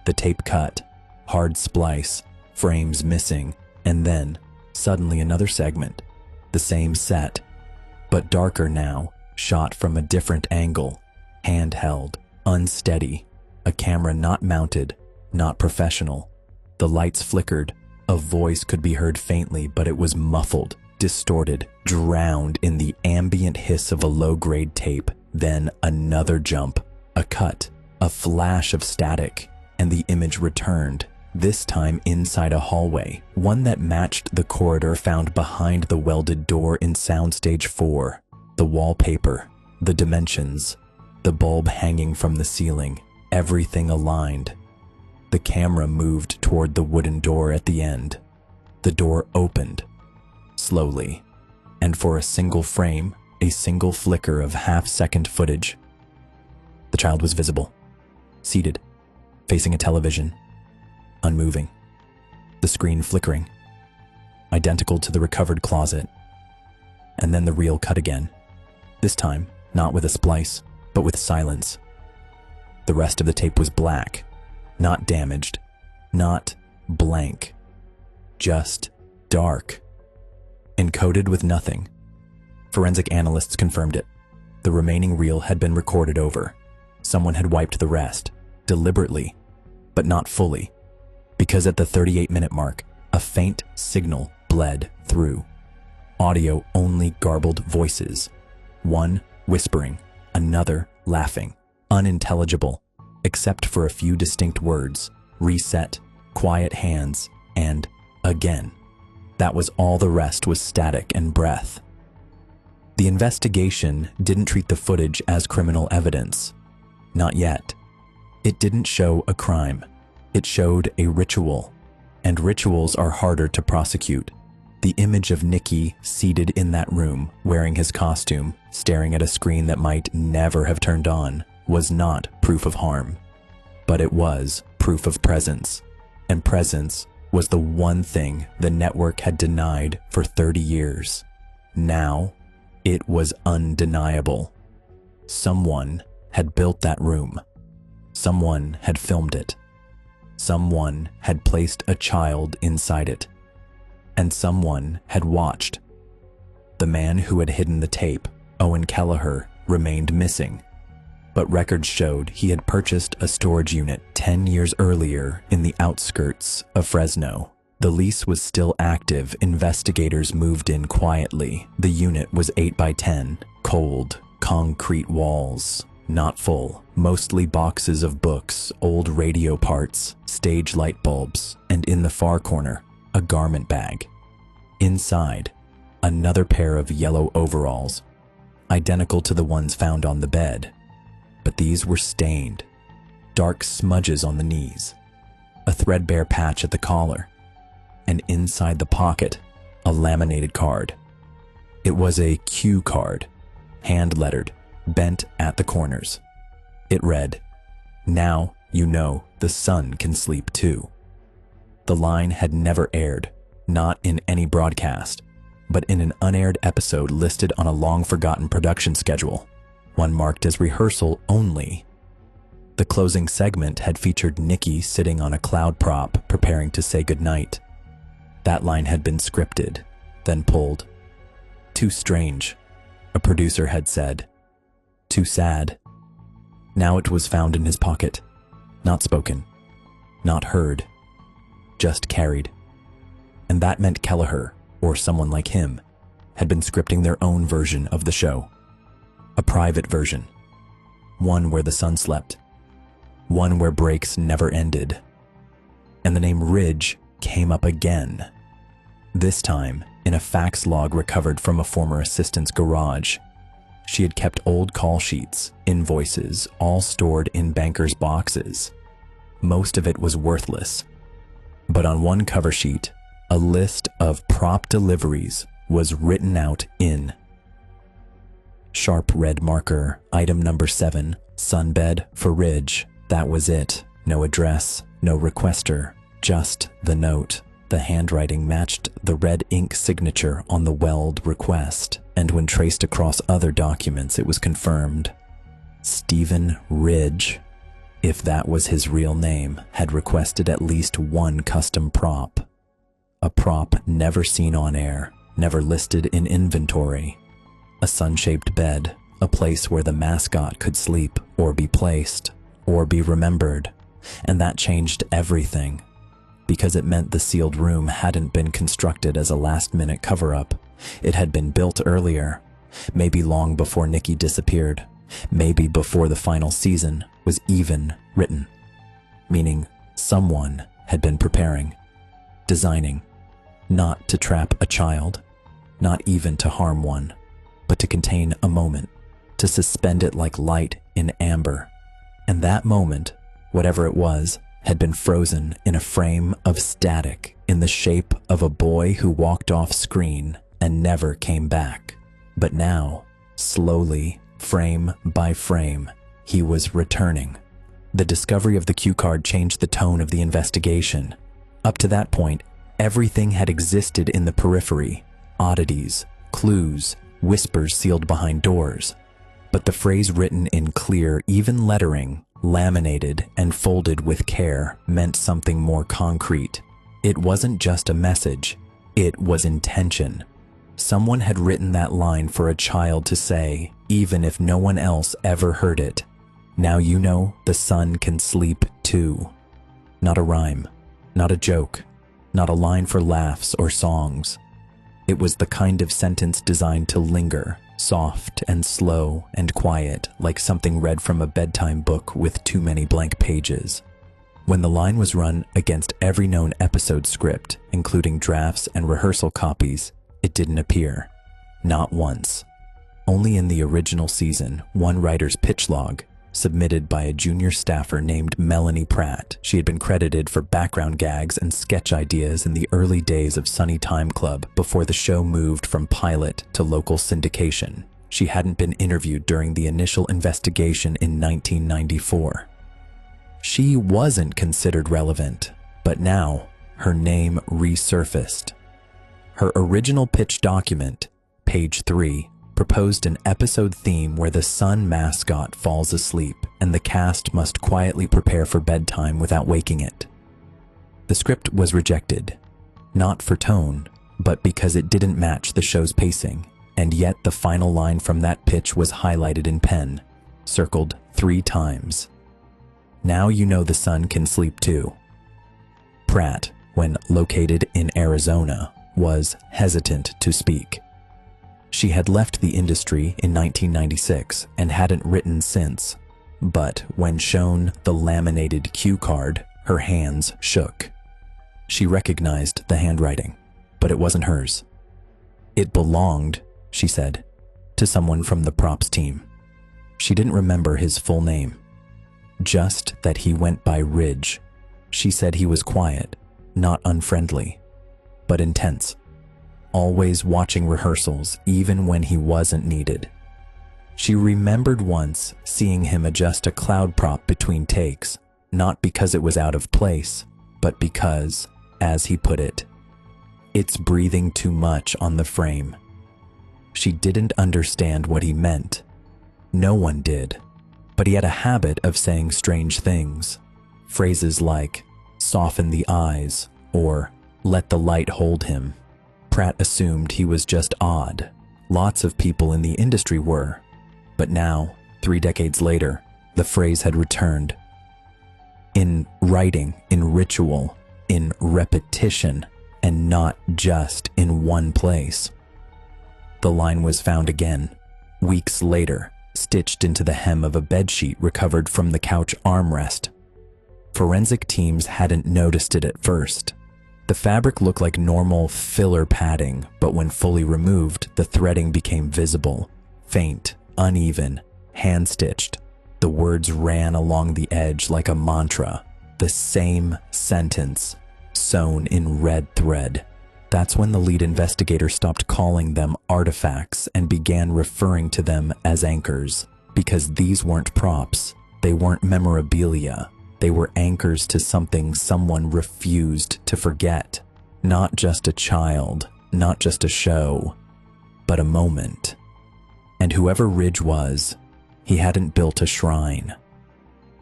the tape cut. Hard splice, frames missing, and then, suddenly another segment. The same set, but darker now, shot from a different angle. Handheld, unsteady, a camera not mounted, not professional. The lights flickered, a voice could be heard faintly, but it was muffled, distorted, drowned in the ambient hiss of a low-grade tape. Then another jump, a cut, a flash of static, and the image returned, this time inside a hallway, one that matched the corridor found behind the welded door in Soundstage 4. The wallpaper, the dimensions, the bulb hanging from the ceiling, everything aligned. The camera moved toward the wooden door at the end. The door opened, slowly, and for a single frame, a single flicker of half-second footage. The child was visible, seated, facing a television, unmoving, the screen flickering, identical to the recovered closet. And then the reel cut again, this time not with a splice, but with silence. The rest of the tape was black, not damaged, not blank, just dark, encoded with nothing. Forensic analysts confirmed it. The remaining reel had been recorded over. Someone had wiped the rest, deliberately, but not fully, because at the 38-minute mark, a faint signal bled through. Audio only garbled voices, one whispering, another laughing, unintelligible, except for a few distinct words: reset, quiet hands, and again. That was all. The rest was static and breath. The investigation didn't treat the footage as criminal evidence. Not yet. It didn't show a crime. It showed a ritual, and rituals are harder to prosecute. The image of Nicky seated in that room, wearing his costume, staring at a screen that might never have turned on, was not proof of harm. But it was proof of presence, and presence was the one thing the network had denied for 30 years. Now, it was undeniable. Someone had built that room. Someone had filmed it. Someone had placed a child inside it. And someone had watched. The man who had hidden the tape, Owen Kelleher, remained missing. But records showed he had purchased a storage unit 10 years earlier in the outskirts of Fresno. The lease was still active. Investigators moved in quietly. The unit was 8 by 10, cold, concrete walls, not full, mostly boxes of books, old radio parts, stage light bulbs, and in the far corner, a garment bag. Inside, another pair of yellow overalls, identical to the ones found on the bed. But these were stained, dark smudges on the knees, a threadbare patch at the collar, and inside the pocket, a laminated card. It was a cue card, hand-lettered, bent at the corners. It read, "Now you know the sun can sleep too." The line had never aired, not in any broadcast, but in an unaired episode listed on a long-forgotten production schedule, one marked as rehearsal only. The closing segment had featured Nicky sitting on a cloud prop preparing to say goodnight. That line had been scripted, then pulled. "Too strange," a producer had said. "Too sad." Now it was found in his pocket, not spoken, not heard, just carried. And that meant Kelleher, or someone like him, had been scripting their own version of the show. A private version. One where the sun slept. One where breaks never ended. And the name Ridge came up again. This time in a fax log recovered from a former assistant's garage. She had kept old call sheets, invoices, all stored in bankers' boxes. Most of it was worthless. But on one cover sheet, a list of prop deliveries was written out in sharp red marker, item number 7, sunbed for Ridge. That was it. No address, no requester, just the note. The handwriting matched the red ink signature on the weld request, and when traced across other documents, it was confirmed. Stephen Ridge, if that was his real name, had requested at least one custom prop. A prop never seen on air, never listed in inventory. A sun-shaped bed, a place where the mascot could sleep or be placed or be remembered. And that changed everything, because it meant the sealed room hadn't been constructed as a last-minute cover-up. It had been built earlier, maybe long before Nikki disappeared, maybe before the final season was even written. Meaning someone had been preparing, designing, not to trap a child, not even to harm one, but to contain a moment, to suspend it like light in amber. And that moment, whatever it was, had been frozen in a frame of static in the shape of a boy who walked off screen and never came back. But now, slowly, frame by frame, he was returning. The discovery of the cue card changed the tone of the investigation. Up to that point, everything had existed in the periphery: oddities, clues, whispers sealed behind doors. But the phrase written in clear, even lettering, laminated and folded with care, meant something more concrete. It wasn't just a message, it was intention. Someone had written that line for a child to say, even if no one else ever heard it. Now you know the sun can sleep too. Not a rhyme, not a joke, not a line for laughs or songs. It was the kind of sentence designed to linger, soft and slow and quiet, like something read from a bedtime book with too many blank pages. When the line was run against every known episode script, including drafts and rehearsal copies, it didn't appear. Not once. Only in the original season, one writer's pitch log, submitted by a junior staffer named Melanie Pratt. She had been credited for background gags and sketch ideas in the early days of Sunny Time Club before the show moved from pilot to local syndication. She hadn't been interviewed during the initial investigation in 1994. She wasn't considered relevant, but now her name resurfaced. Her original pitch document, page 3, proposed an episode theme where the sun mascot falls asleep and the cast must quietly prepare for bedtime without waking it. The script was rejected, not for tone, but because it didn't match the show's pacing, and yet the final line from that pitch was highlighted in pen, circled 3 times. Now you know the sun can sleep too. Pratt, when located in Arizona, was hesitant to speak. She had left the industry in 1996 and hadn't written since, but when shown the laminated cue card, her hands shook. She recognized the handwriting, but it wasn't hers. It belonged, she said, to someone from the props team. She didn't remember his full name, just that he went by Ridge. She said he was quiet, not unfriendly, but intense. Always watching rehearsals even when he wasn't needed. She remembered once seeing him adjust a cloud prop between takes, not because it was out of place, but because, as he put it, it's breathing too much on the frame. She didn't understand what he meant. No one did, but he had a habit of saying strange things. Phrases like, soften the eyes, or let the light hold him. Pratt assumed he was just odd. Lots of people in the industry were. But now, 3 decades later, the phrase had returned. In writing, in ritual, in repetition, and not just in one place. The line was found again, weeks later, stitched into the hem of a bedsheet recovered from the couch armrest. Forensic teams hadn't noticed it at first. The fabric looked like normal filler padding, but when fully removed, the threading became visible, faint, uneven, hand-stitched. The words ran along the edge like a mantra, the same sentence, sewn in red thread. That's when the lead investigator stopped calling them artifacts and began referring to them as anchors, because these weren't props, they weren't memorabilia, they were anchors to something someone refused to forget. Not just a child, not just a show, but a moment. And whoever Ridge was, he hadn't built a shrine.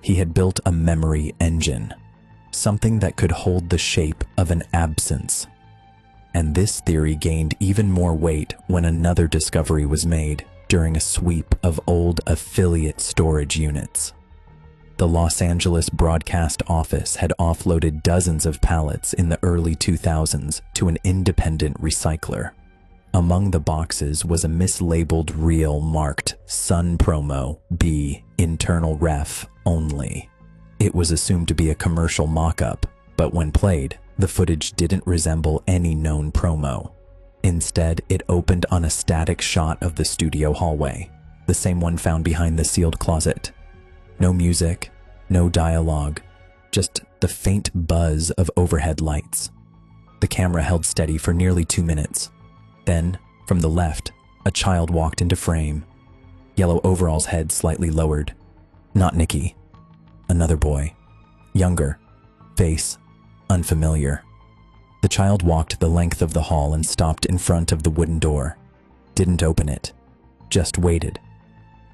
He had built a memory engine, something that could hold the shape of an absence. And this theory gained even more weight when another discovery was made during a sweep of old affiliate storage units. The Los Angeles broadcast office had offloaded dozens of pallets in the early 2000s to an independent recycler. Among the boxes was a mislabeled reel marked Sun Promo B Internal Ref Only. It was assumed to be a commercial mock-up, but when played, the footage didn't resemble any known promo. Instead, it opened on a static shot of the studio hallway, the same one found behind the sealed closet. No music, no dialogue, just the faint buzz of overhead lights. The camera held steady for nearly 2 minutes. Then, from the left, a child walked into frame, yellow overalls, head slightly lowered. Not Nicky. Another boy. Younger. Face unfamiliar. The child walked the length of the hall and stopped in front of the wooden door. Didn't open it. Just waited.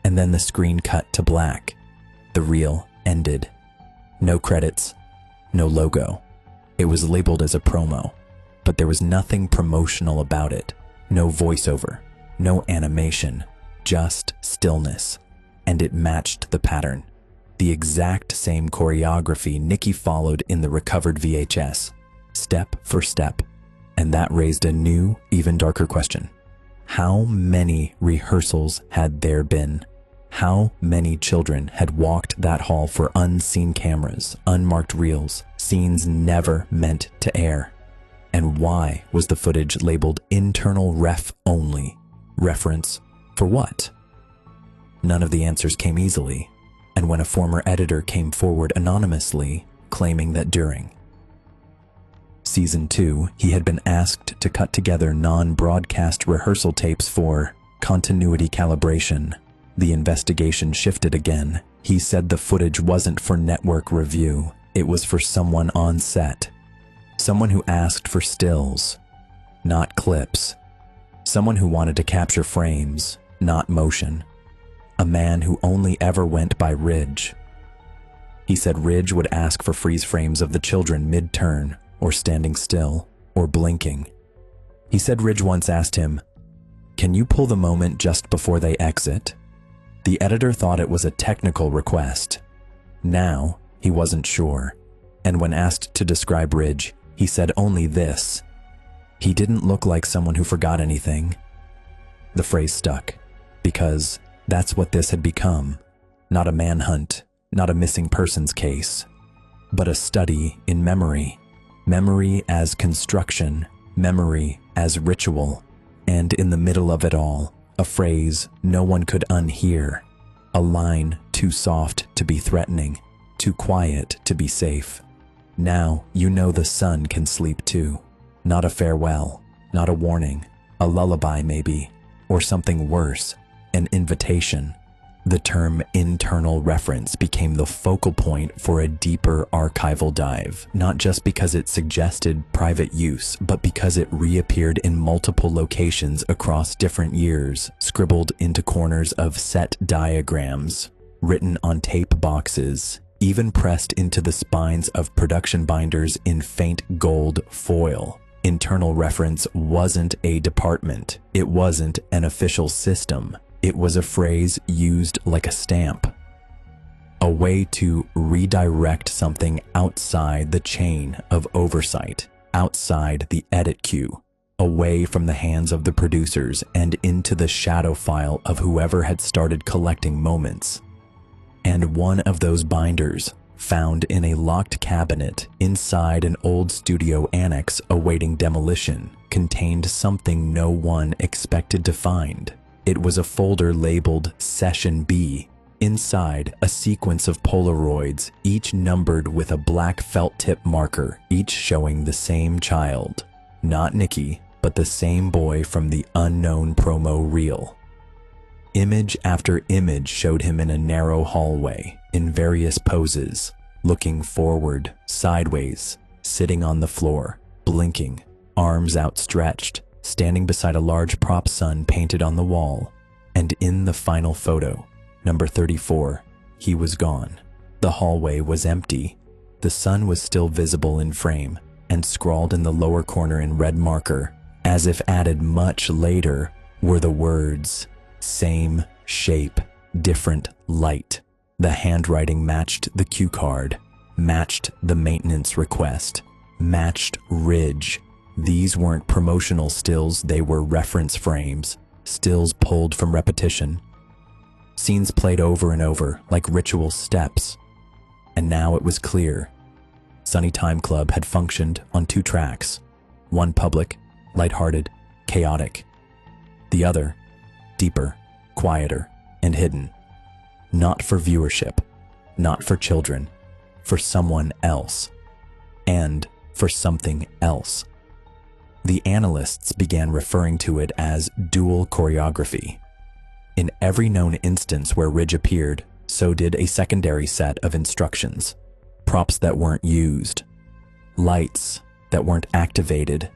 And then the screen cut to black. The reel ended. No credits. No logo. It was labeled as a promo, but there was nothing promotional about it. No voiceover. No animation. Just stillness. And it matched the pattern. The exact same choreography Nicky followed in the recovered VHS, step for step. And that raised a new, even darker question. How many rehearsals had there been? How many children had walked that hall for unseen cameras, unmarked reels, scenes never meant to air? And why was the footage labeled Internal Ref Only? Reference for what? None of the answers came easily. And when a former editor came forward anonymously, claiming that during Season 2, he had been asked to cut together non-broadcast rehearsal tapes for continuity calibration, the investigation shifted again. He said the footage wasn't for network review, it was for someone on set. Someone who asked for stills, not clips. Someone who wanted to capture frames, not motion. A man who only ever went by Ridge. He said Ridge would ask for freeze frames of the children mid-turn, or standing still, or blinking. He said Ridge once asked him, "Can you pull the moment just before they exit?" The editor thought it was a technical request. Now, he wasn't sure, and when asked to describe Ridge, he said only this: "He didn't look like someone who forgot anything." The phrase stuck, because that's what this had become. Not a manhunt, not a missing persons case, but a study in memory. Memory as construction, memory as ritual, and in the middle of it all, a phrase no one could unhear, a line too soft to be threatening, too quiet to be safe. Now you know the sun can sleep too. Not a farewell, not a warning, a lullaby maybe, or something worse, an invitation. The term internal reference became the focal point for a deeper archival dive, not just because it suggested private use, but because it reappeared in multiple locations across different years, scribbled into corners of set diagrams, written on tape boxes, even pressed into the spines of production binders in faint gold foil. Internal reference wasn't a department. It wasn't an official system. It was a phrase used like a stamp, a way to redirect something outside the chain of oversight, outside the edit queue, away from the hands of the producers and into the shadow file of whoever had started collecting moments. And one of those binders, found in a locked cabinet inside an old studio annex awaiting demolition, contained something no one expected to find. It was a folder labeled Session B. Inside, a sequence of Polaroids, each numbered with a black felt tip marker, each showing the same child. Not Nicky, but the same boy from the unknown promo reel. Image after image showed him in a narrow hallway, in various poses, looking forward, sideways, sitting on the floor, blinking, arms outstretched, standing beside a large prop sun painted on the wall. And in the final photo, number 34, he was gone. The hallway was empty. The sun was still visible in frame, and scrawled in the lower corner in red marker, as if added much later, were the words, "Same shape, different light." The handwriting matched the cue card, matched the maintenance request, matched Ridge. These weren't promotional stills, they were reference frames, stills pulled from repetition. Scenes played over and over, like ritual steps. And now it was clear. Sunny Time Club had functioned on 2 tracks. One public, lighthearted, chaotic. The other, deeper, quieter, and hidden. Not for viewership, not for children, for someone else. And for something else. The analysts began referring to it as dual choreography. In every known instance where Ridge appeared, so did a secondary set of instructions. Props that weren't used. Lights that weren't activated,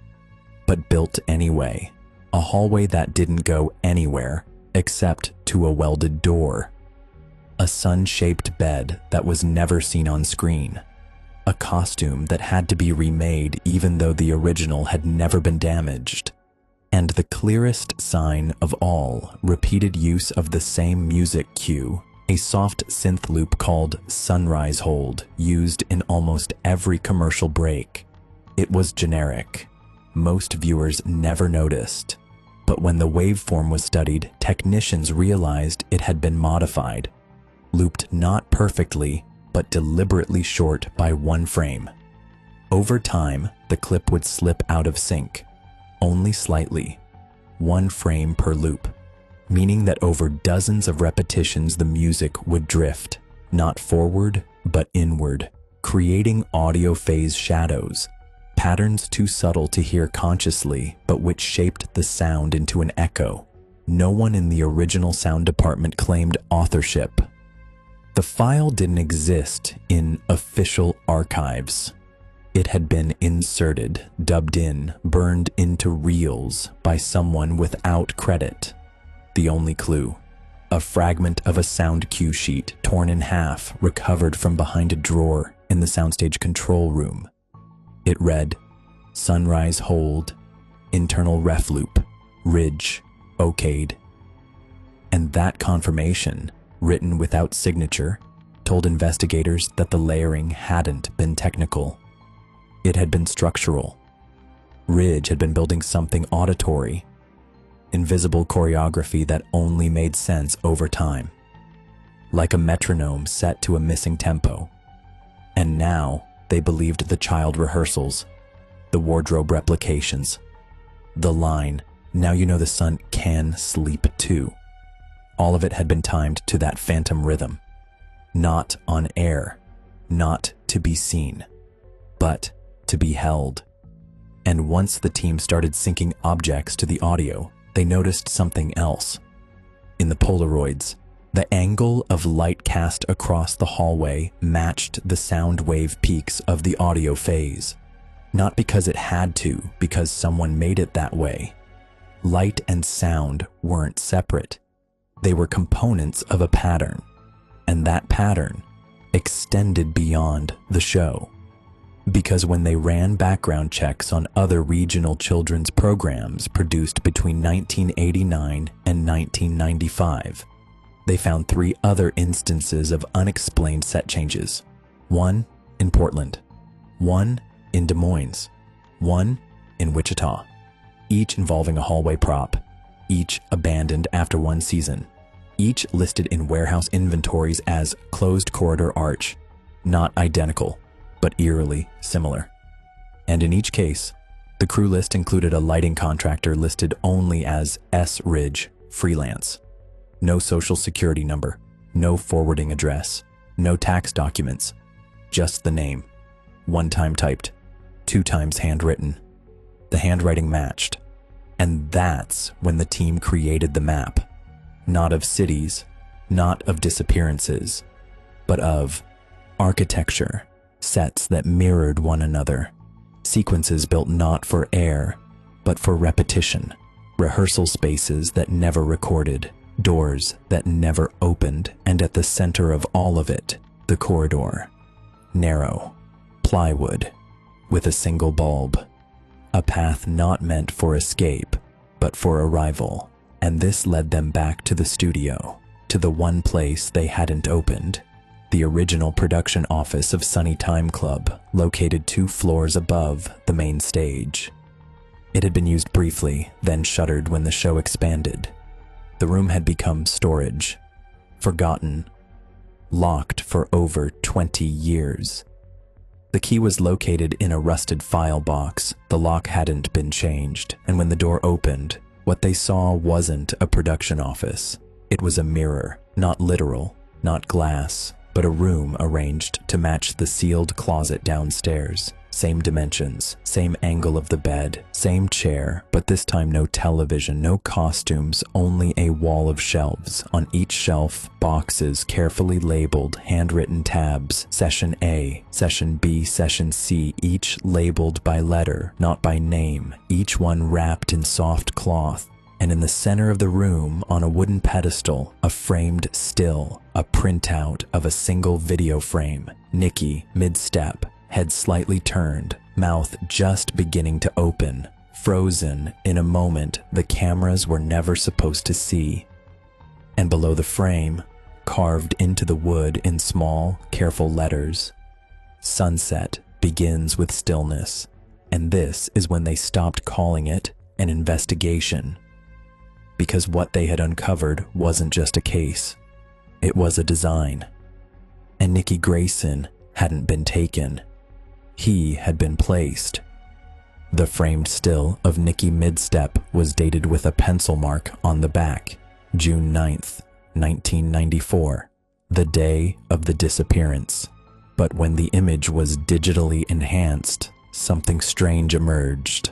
but built anyway. A hallway that didn't go anywhere except to a welded door. A sun-shaped bed that was never seen on screen. A costume that had to be remade even though the original had never been damaged. And the clearest sign of all, repeated use of the same music cue, a soft synth loop called Sunrise Hold, used in almost every commercial break. It was generic. Most viewers never noticed. But when the waveform was studied, technicians realized it had been modified. Looped not perfectly, but deliberately short by 1 frame. Over time, the clip would slip out of sync, only slightly, 1 frame per loop, meaning that over dozens of repetitions the music would drift, not forward, but inward, creating audio phase shadows, patterns too subtle to hear consciously, but which shaped the sound into an echo. No one in the original sound department claimed authorship. The file didn't exist in official archives. It had been inserted, dubbed in, burned into reels by someone without credit. The only clue, a fragment of a sound cue sheet torn in half, recovered from behind a drawer in the soundstage control room. It read, "Sunrise Hold, internal ref loop, Ridge, okayed." And that confirmation, written without signature, told investigators that the layering hadn't been technical. It had been structural. Ridge had been building something auditory, invisible choreography that only made sense over time, like a metronome set to a missing tempo. And now they believed the child rehearsals, the wardrobe replications, the line, "Now you know the sun can sleep too." All of it had been timed to that phantom rhythm. Not on air, not to be seen, but to be held. And once the team started syncing objects to the audio, they noticed something else. In the Polaroids, the angle of light cast across the hallway matched the sound wave peaks of the audio phase. Not because it had to, because someone made it that way. Light and sound weren't separate. They were components of a pattern, and that pattern extended beyond the show. Because when they ran background checks on other regional children's programs produced between 1989 and 1995, they found 3 other instances of unexplained set changes. 1 in Portland, 1 in Des Moines, 1 in Wichita, each involving a hallway prop, each abandoned after 1 season, each listed in warehouse inventories as closed corridor arch, not identical, but eerily similar. And in each case, the crew list included a lighting contractor listed only as S. Ridge, freelance. No social security number, No forwarding address, no tax documents, just the name. 1 time typed, 2 times handwritten. The handwriting matched. And that's when the team created the map. Not of cities, not of disappearances, but of architecture, sets that mirrored one another, sequences built not for air, but for repetition, rehearsal spaces that never recorded, doors that never opened, and at the center of all of it, the corridor. Narrow, plywood, with a single bulb. A path not meant for escape, but for arrival. And this led them back to the studio, to the one place they hadn't opened, the original production office of Sunny Time Club, located 2 floors above the main stage. It had been used briefly, then shuttered when the show expanded. The room had become storage, forgotten, locked for over 20 years. The key was located in a rusted file box. The lock hadn't been changed, and when the door opened, what they saw wasn't a production office. It was a mirror, not literal, not glass, but a room arranged to match the sealed closet downstairs. Same dimensions, same angle of the bed, same chair, but this time no television, no costumes, only a wall of shelves. On each shelf, boxes carefully labeled, handwritten tabs, Session A, Session B, Session C, each labeled by letter, not by name, each one wrapped in soft cloth. And in the center of the room, on a wooden pedestal, a framed still, a printout of a single video frame. Nikki, mid-step, head slightly turned, mouth just beginning to open, frozen in a moment the cameras were never supposed to see. And below the frame, carved into the wood in small, careful letters, sunset begins with stillness. And this is when they stopped calling it an investigation. Because what they had uncovered wasn't just a case, it was a design. And Nikki Grayson hadn't been taken. He had been placed. The framed still of Nikki Midstep was dated with a pencil mark on the back, June 9th, 1994, the day of the disappearance. But when the image was digitally enhanced, something strange emerged.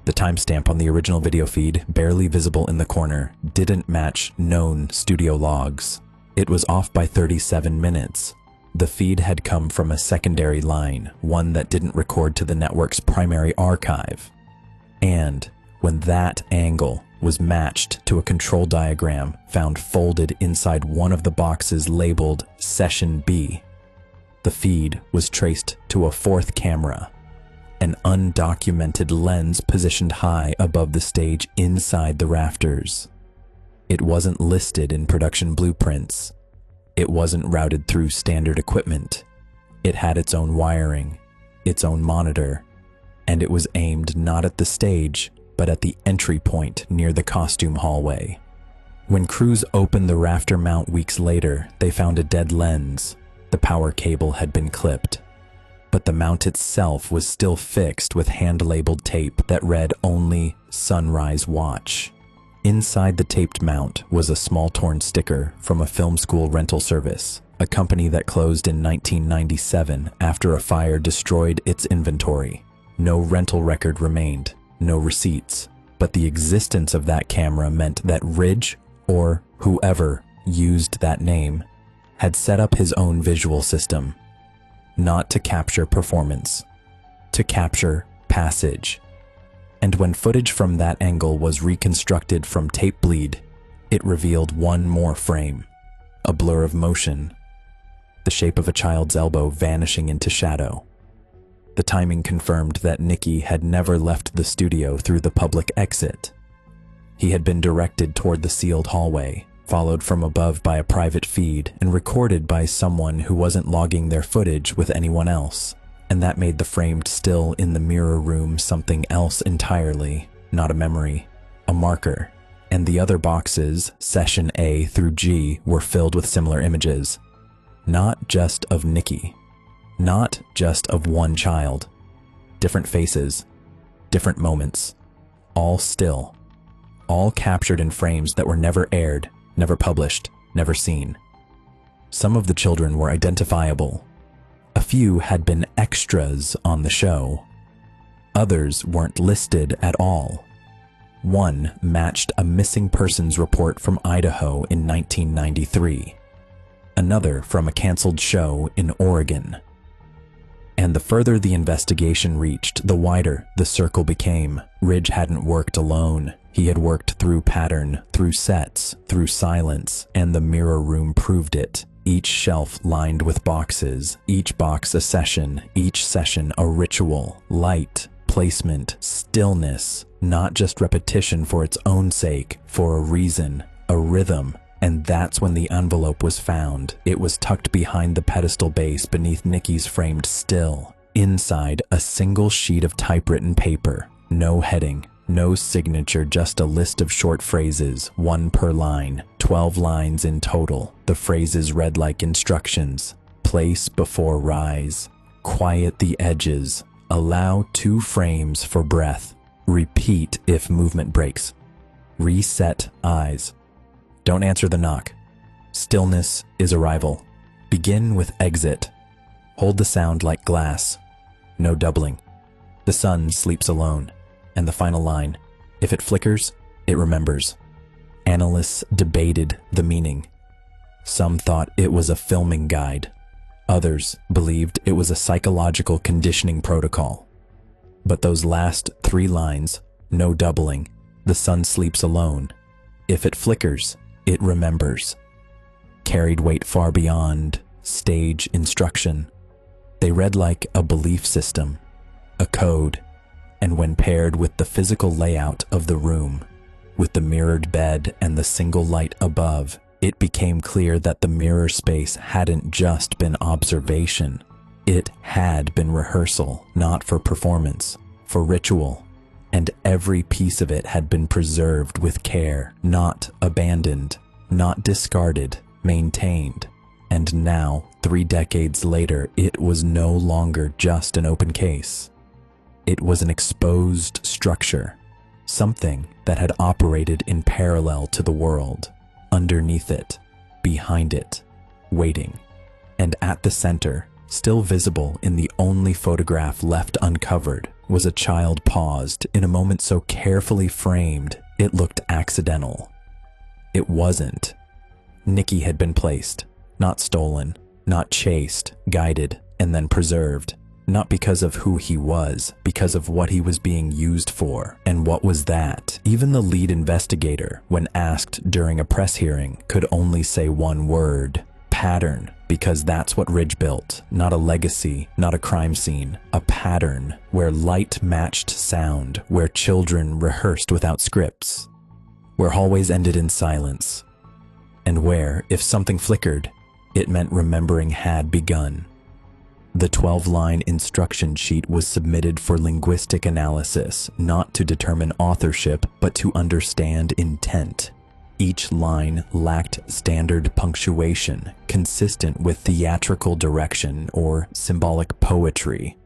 The timestamp on the original video feed, barely visible in the corner, didn't match known studio logs. It was off by 37 minutes. The feed had come from a secondary line, one that didn't record to the network's primary archive. And when that angle was matched to a control diagram found folded inside one of the boxes labeled Session B, the feed was traced to a 4th camera, an undocumented lens positioned high above the stage inside the rafters. It wasn't listed in production blueprints. It wasn't routed through standard equipment. It had its own wiring, its own monitor, and it was aimed not at the stage, but at the entry point near the costume hallway. When crews opened the rafter mount weeks later, they found a dead lens. The power cable had been clipped, but the mount itself was still fixed with hand-labeled tape that read only Sunrise Watch. Inside the taped mount was a small torn sticker from a film school rental service, a company that closed in 1997 after a fire destroyed its inventory. No rental record remained, no receipts, but the existence of that camera meant that Ridge, or whoever used that name, had set up his own visual system, not to capture performance, to capture passage. And when footage from that angle was reconstructed from tape bleed, it revealed one more frame, a blur of motion, the shape of a child's elbow vanishing into shadow. The timing confirmed that Nikki had never left the studio through the public exit. He had been directed toward the sealed hallway, followed from above by a private feed, and recorded by someone who wasn't logging their footage with anyone else. And that made the framed still in the mirror room something else entirely, not a memory, a marker. And the other boxes, Session A through G, were filled with similar images. Not just of Nikki, not just of one child. Different faces, different moments, all still, all captured in frames that were never aired, never published, never seen. Some of the children were identifiable. A few had been extras on the show. Others weren't listed at all. One matched a missing persons report from Idaho in 1993. Another from a canceled show in Oregon. And the further the investigation reached, the wider the circle became. Ridge hadn't worked alone. He had worked through pattern, through sets, through silence, and the mirror room proved it. Each shelf lined with boxes, each box a session, each session a ritual, light, placement, stillness, not just repetition for its own sake, for a reason, a rhythm. And that's when the envelope was found. It was tucked behind the pedestal base beneath Nikki's framed still. Inside, a single sheet of typewritten paper. No heading, no signature, just a list of short phrases, one per line. 12 lines in total. The phrases read like instructions. Place before rise. Quiet the edges. Allow 2 frames for breath. Repeat if movement breaks. Reset eyes. Don't answer the knock. Stillness is arrival. Begin with exit. Hold the sound like glass. No doubling. The sun sleeps alone. And the final line, if it flickers, it remembers. Analysts debated the meaning. Some thought it was a filming guide. Others believed it was a psychological conditioning protocol. But those last 3 lines, no doubling, the sun sleeps alone. If it flickers, it remembers. Carried weight far beyond stage instruction. They read like a belief system, a code, and when paired with the physical layout of the room, with the mirrored bed and the single light above, it became clear that the mirror space hadn't just been observation. It had been rehearsal, not for performance, for ritual. And every piece of it had been preserved with care, not abandoned, not discarded, maintained. And now, 3 decades later, it was no longer just an open case. It was an exposed structure, something that had operated in parallel to the world, underneath it, behind it, waiting. And at the center, still visible in the only photograph left uncovered, was a child paused in a moment so carefully framed it looked accidental. It wasn't. Nikki had been placed, not stolen, not chased, guided, and then preserved. Not because of who he was, because of what he was being used for. And what was that? Even the lead investigator, when asked during a press hearing, could only say one word: pattern. Because that's what Ridge built. Not a legacy, not a crime scene. A pattern where light matched sound, where children rehearsed without scripts, where hallways ended in silence, and where, if something flickered, it meant remembering had begun. The 12-line instruction sheet was submitted for linguistic analysis, not to determine authorship, but to understand intent. Each line lacked standard punctuation, consistent with theatrical direction or symbolic poetry.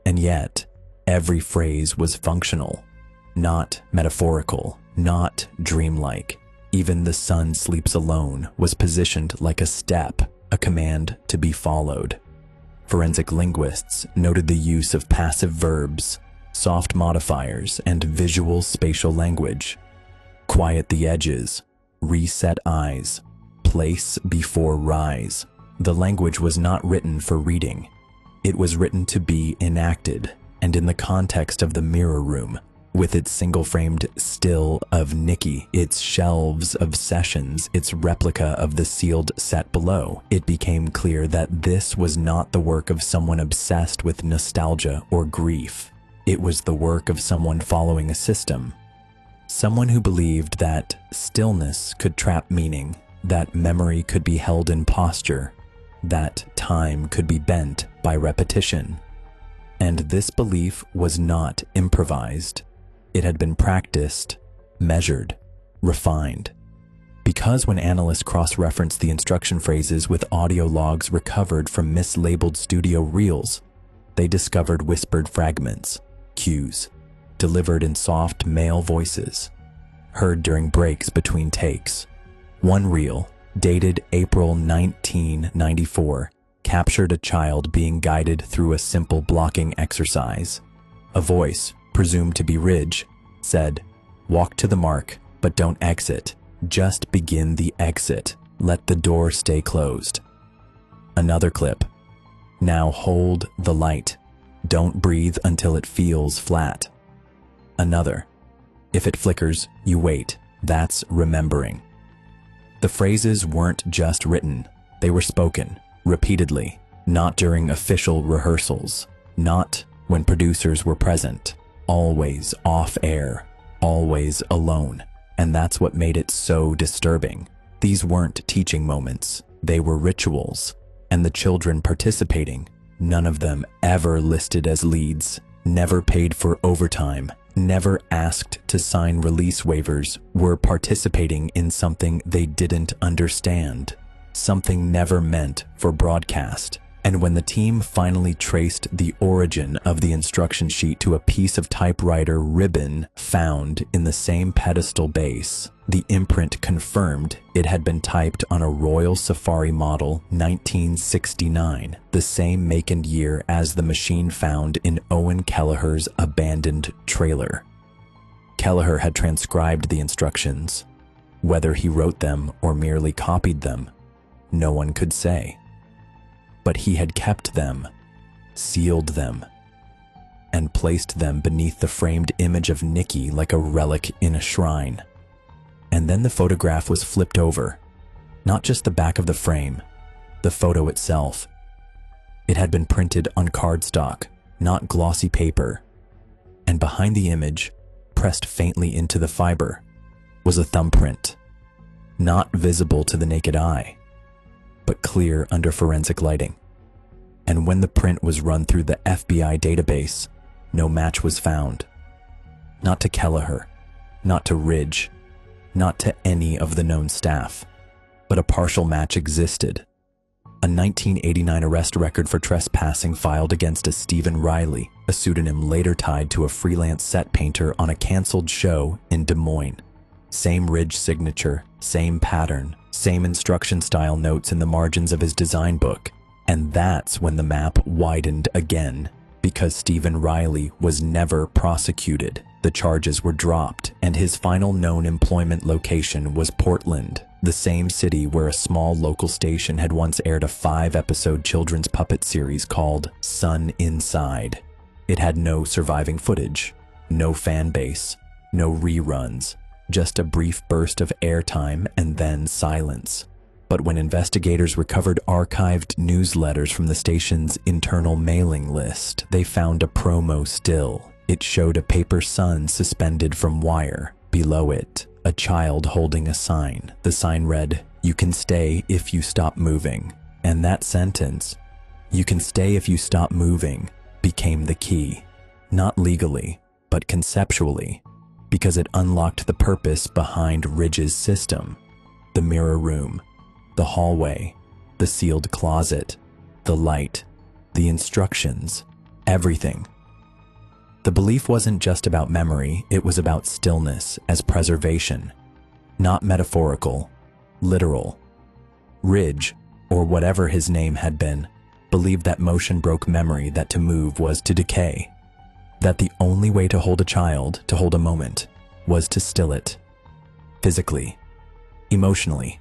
And yet, every phrase was functional, not metaphorical, not dreamlike. Even the sun sleeps alone was positioned like a step, a command to be followed. Forensic linguists noted the use of passive verbs, soft modifiers, and visual spatial language. Quiet the edges, reset eyes, place before rise. The language was not written for reading. It was written to be enacted, and in the context of the mirror room, with its single-framed still of Nikki, its shelves of sessions, its replica of the sealed set below, it became clear that this was not the work of someone obsessed with nostalgia or grief. It was the work of someone following a system. Someone who believed that stillness could trap meaning, that memory could be held in posture, that time could be bent by repetition. And this belief was not improvised. It had been practiced, measured, refined. Because when analysts cross-referenced the instruction phrases with audio logs recovered from mislabeled studio reels, they discovered whispered fragments, cues, delivered in soft male voices, heard during breaks between takes. One reel, dated April 1994, captured a child being guided through a simple blocking exercise. A voice, presumed to be Ridge, said, "Walk to the mark, but don't exit. Just begin the exit. Let the door stay closed." Another clip. "Now hold the light. Don't breathe until it feels flat." Another. "If it flickers, you wait. That's remembering." The phrases weren't just written. They were spoken, repeatedly, not during official rehearsals, not when producers were present, always off air, always alone. And that's what made it so disturbing. These weren't teaching moments. They were rituals. And the children participating, none of them ever listed as leads, never paid for overtime, never asked to sign release waivers, were participating in something they didn't understand, something never meant for broadcast. And when the team finally traced the origin of the instruction sheet to a piece of typewriter ribbon found in the same pedestal base, the imprint confirmed it had been typed on a Royal Safari Model 1969, the same make and year as the machine found in Owen Kelleher's abandoned trailer. Kelleher had transcribed the instructions. Whether he wrote them or merely copied them, no one could say. But he had kept them, sealed them, and placed them beneath the framed image of Nikki like a relic in a shrine. And then the photograph was flipped over, not just the back of the frame, the photo itself. It had been printed on cardstock, not glossy paper, and behind the image, pressed faintly into the fiber, was a thumbprint, not visible to the naked eye, but clear under forensic lighting. And when the print was run through the FBI database, no match was found. Not to Kelleher, not to Ridge, not to any of the known staff, but a partial match existed. A 1989 arrest record for trespassing filed against a Stephen Riley, a pseudonym later tied to a freelance set painter on a canceled show in Des Moines. Same Ridge signature, same pattern, same instruction style notes in the margins of his design book. And that's when the map widened again, because Stephen Riley was never prosecuted. The charges were dropped, and his final known employment location was Portland, the same city where a small local station had once aired a 5-episode children's puppet series called Sun Inside. It had no surviving footage, no fan base, no reruns, just a brief burst of airtime and then silence. But when investigators recovered archived newsletters from the station's internal mailing list, they found a promo still. It showed a paper sun suspended from wire. Below it, a child holding a sign. The sign read, "You can stay if you stop moving." And that sentence, "You can stay if you stop moving," became the key. Not legally, but conceptually, because it unlocked the purpose behind Ridge's system. The mirror room, the hallway, the sealed closet, the light, the instructions, everything. The belief wasn't just about memory, it was about stillness as preservation. Not metaphorical, literal. Ridge, or whatever his name had been, believed that motion broke memory, that to move was to decay. That the only way to hold a child, to hold a moment, was to still it. Physically, emotionally,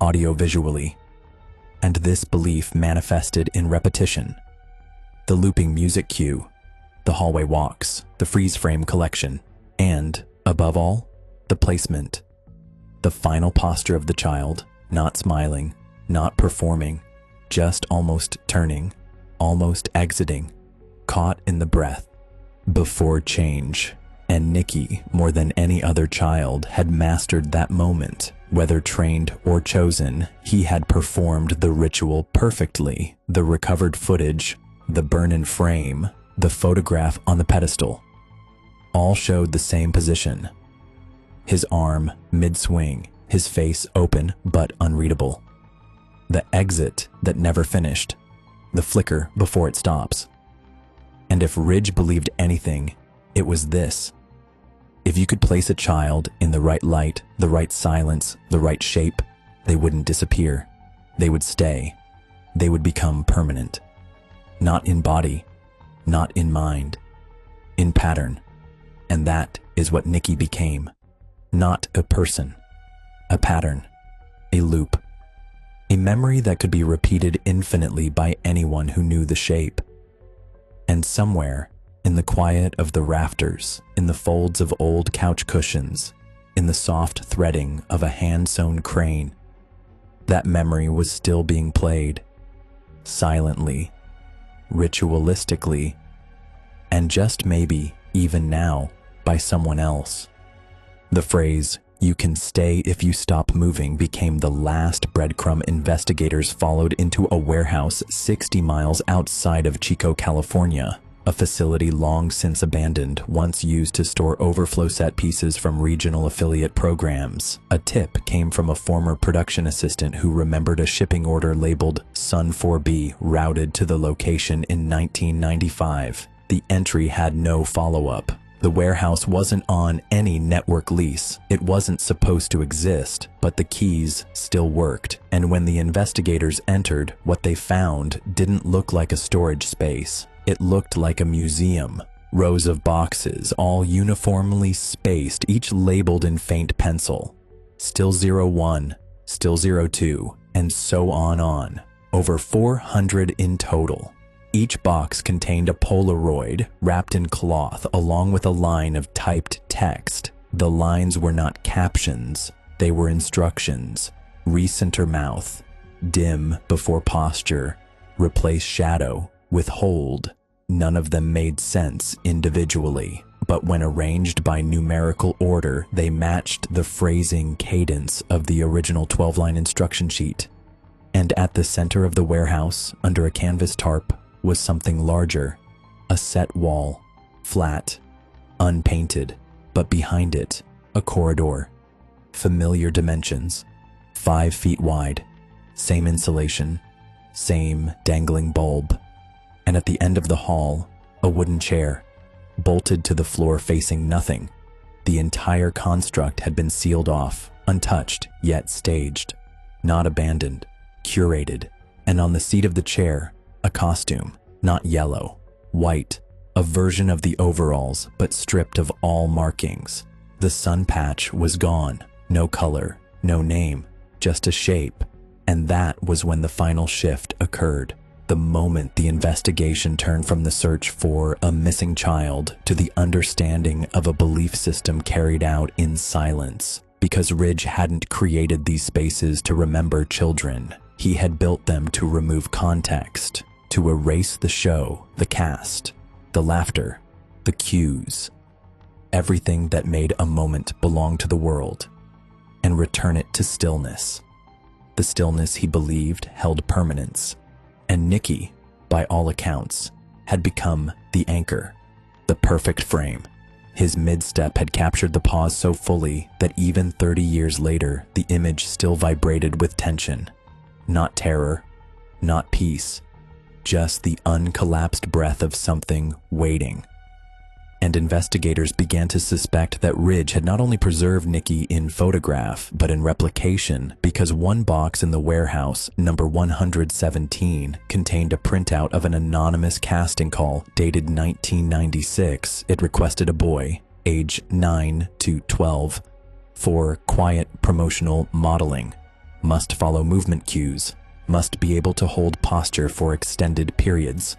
audio-visually. And this belief manifested in repetition. The looping music cue, the hallway walks, the freeze frame collection, and, above all, the placement. The final posture of the child, not smiling, not performing, just almost turning, almost exiting, caught in the breath, before change. And Nikki, more than any other child, had mastered that moment. Whether trained or chosen, he had performed the ritual perfectly. The recovered footage, the burn-in frame, the photograph on the pedestal, all showed the same position. His arm mid-swing, his face open but unreadable. The exit that never finished, the flicker before it stops. And if Ridge believed anything, it was this. If you could place a child in the right light, the right silence, the right shape, They wouldn't disappear. They would stay. They would become permanent. Not in body, not in mind, in pattern. And that is what Nikki became. Not a person, a pattern, a loop, a memory that could be repeated infinitely by anyone who knew the shape. And somewhere, in the quiet of the rafters, in the folds of old couch cushions, in the soft threading of a hand-sewn crane, that memory was still being played, silently, ritualistically, and just maybe even now by someone else. The phrase, "You can stay if you stop moving," became the last breadcrumb investigators followed into a warehouse 60 miles outside of Chico, California, a facility long since abandoned, once used to store overflow set pieces from regional affiliate programs. A tip came from a former production assistant who remembered a shipping order labeled Sun 4B routed to the location in 1995. The entry had no follow-up. The warehouse wasn't on any network lease. It wasn't supposed to exist, but the keys still worked. And when the investigators entered, what they found didn't look like a storage space. It looked like a museum. Rows of boxes, all uniformly spaced, each labeled in faint pencil. Still 01, still 02, and so on. Over 400 in total. Each box contained a Polaroid wrapped in cloth along with a line of typed text. The lines were not captions, they were instructions. Recenter mouth, dim before posture, replace shadow with hold. None of them made sense individually, but when arranged by numerical order, they matched the phrasing cadence of the original 12-line instruction sheet. And at the center of the warehouse, under a canvas tarp, was something larger, a set wall, flat, unpainted, but behind it, a corridor. Familiar dimensions, 5 feet wide, same insulation, same dangling bulb. And at the end of the hall, a wooden chair, bolted to the floor facing nothing. The entire construct had been sealed off, untouched, yet staged, not abandoned, curated. And on the seat of the chair, a costume, not yellow, white, a version of the overalls, but stripped of all markings. The sun patch was gone, no color, no name, just a shape. And that was when the final shift occurred. The moment the investigation turned from the search for a missing child to the understanding of a belief system carried out in silence. Because Ridge hadn't created these spaces to remember children. He had built them to remove context, to erase the show, the cast, the laughter, the cues, everything that made a moment belong to the world, and return it to stillness. The stillness he believed held permanence. And Nikki, by all accounts, had become the anchor, the perfect frame. His mid-step had captured the pause so fully that even 30 years later, the image still vibrated with tension. Not terror, not peace, just the uncollapsed breath of something waiting. And investigators began to suspect that Ridge had not only preserved Nikki in photograph, but in replication, because one box in the warehouse, number 117, contained a printout of an anonymous casting call dated 1996. It requested a boy, age 9 to 12, for quiet promotional modeling, must follow movement cues, must be able to hold posture for extended periods.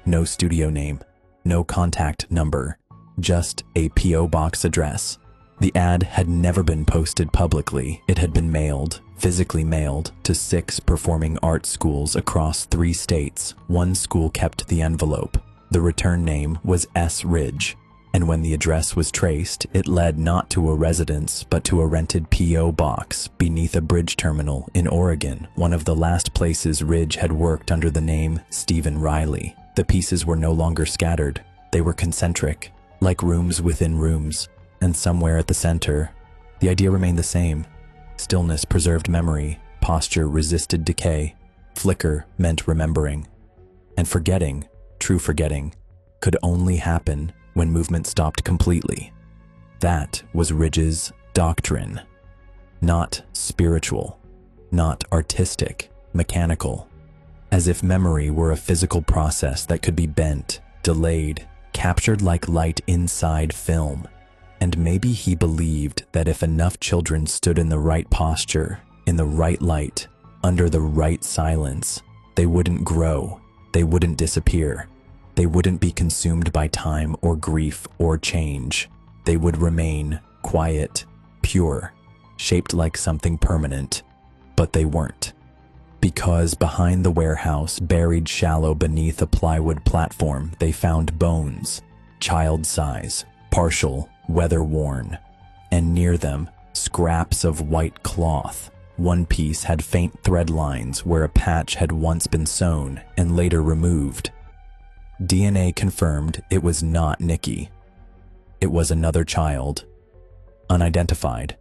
No studio name, no contact number. Just a P.O. box address. The ad had never been posted publicly. It had been mailed, physically mailed, to 6 performing arts schools across 3 states. One school kept the envelope. The return name was S. Ridge, and when the address was traced, it led not to a residence, but to a rented P.O. box beneath a bridge terminal in Oregon, one of the last places Ridge had worked under the name Stephen Riley. The pieces were no longer scattered. They were concentric, like rooms within rooms, and somewhere at the center, the idea remained the same. Stillness preserved memory, posture resisted decay, flicker meant remembering, and forgetting, true forgetting, could only happen when movement stopped completely. That was Ridge's doctrine. Not spiritual, not artistic, mechanical. As if memory were a physical process that could be bent, delayed, captured like light inside film. And maybe he believed that if enough children stood in the right posture, in the right light, under the right silence, they wouldn't grow, they wouldn't disappear, they wouldn't be consumed by time or grief or change. They would remain quiet, pure, shaped like something permanent. But they weren't. Because behind the warehouse, buried shallow beneath a plywood platform, they found bones, child size, partial, weather-worn, and near them, scraps of white cloth. One piece had faint thread lines where a patch had once been sewn and later removed. DNA confirmed it was not Nikki. It was another child, unidentified,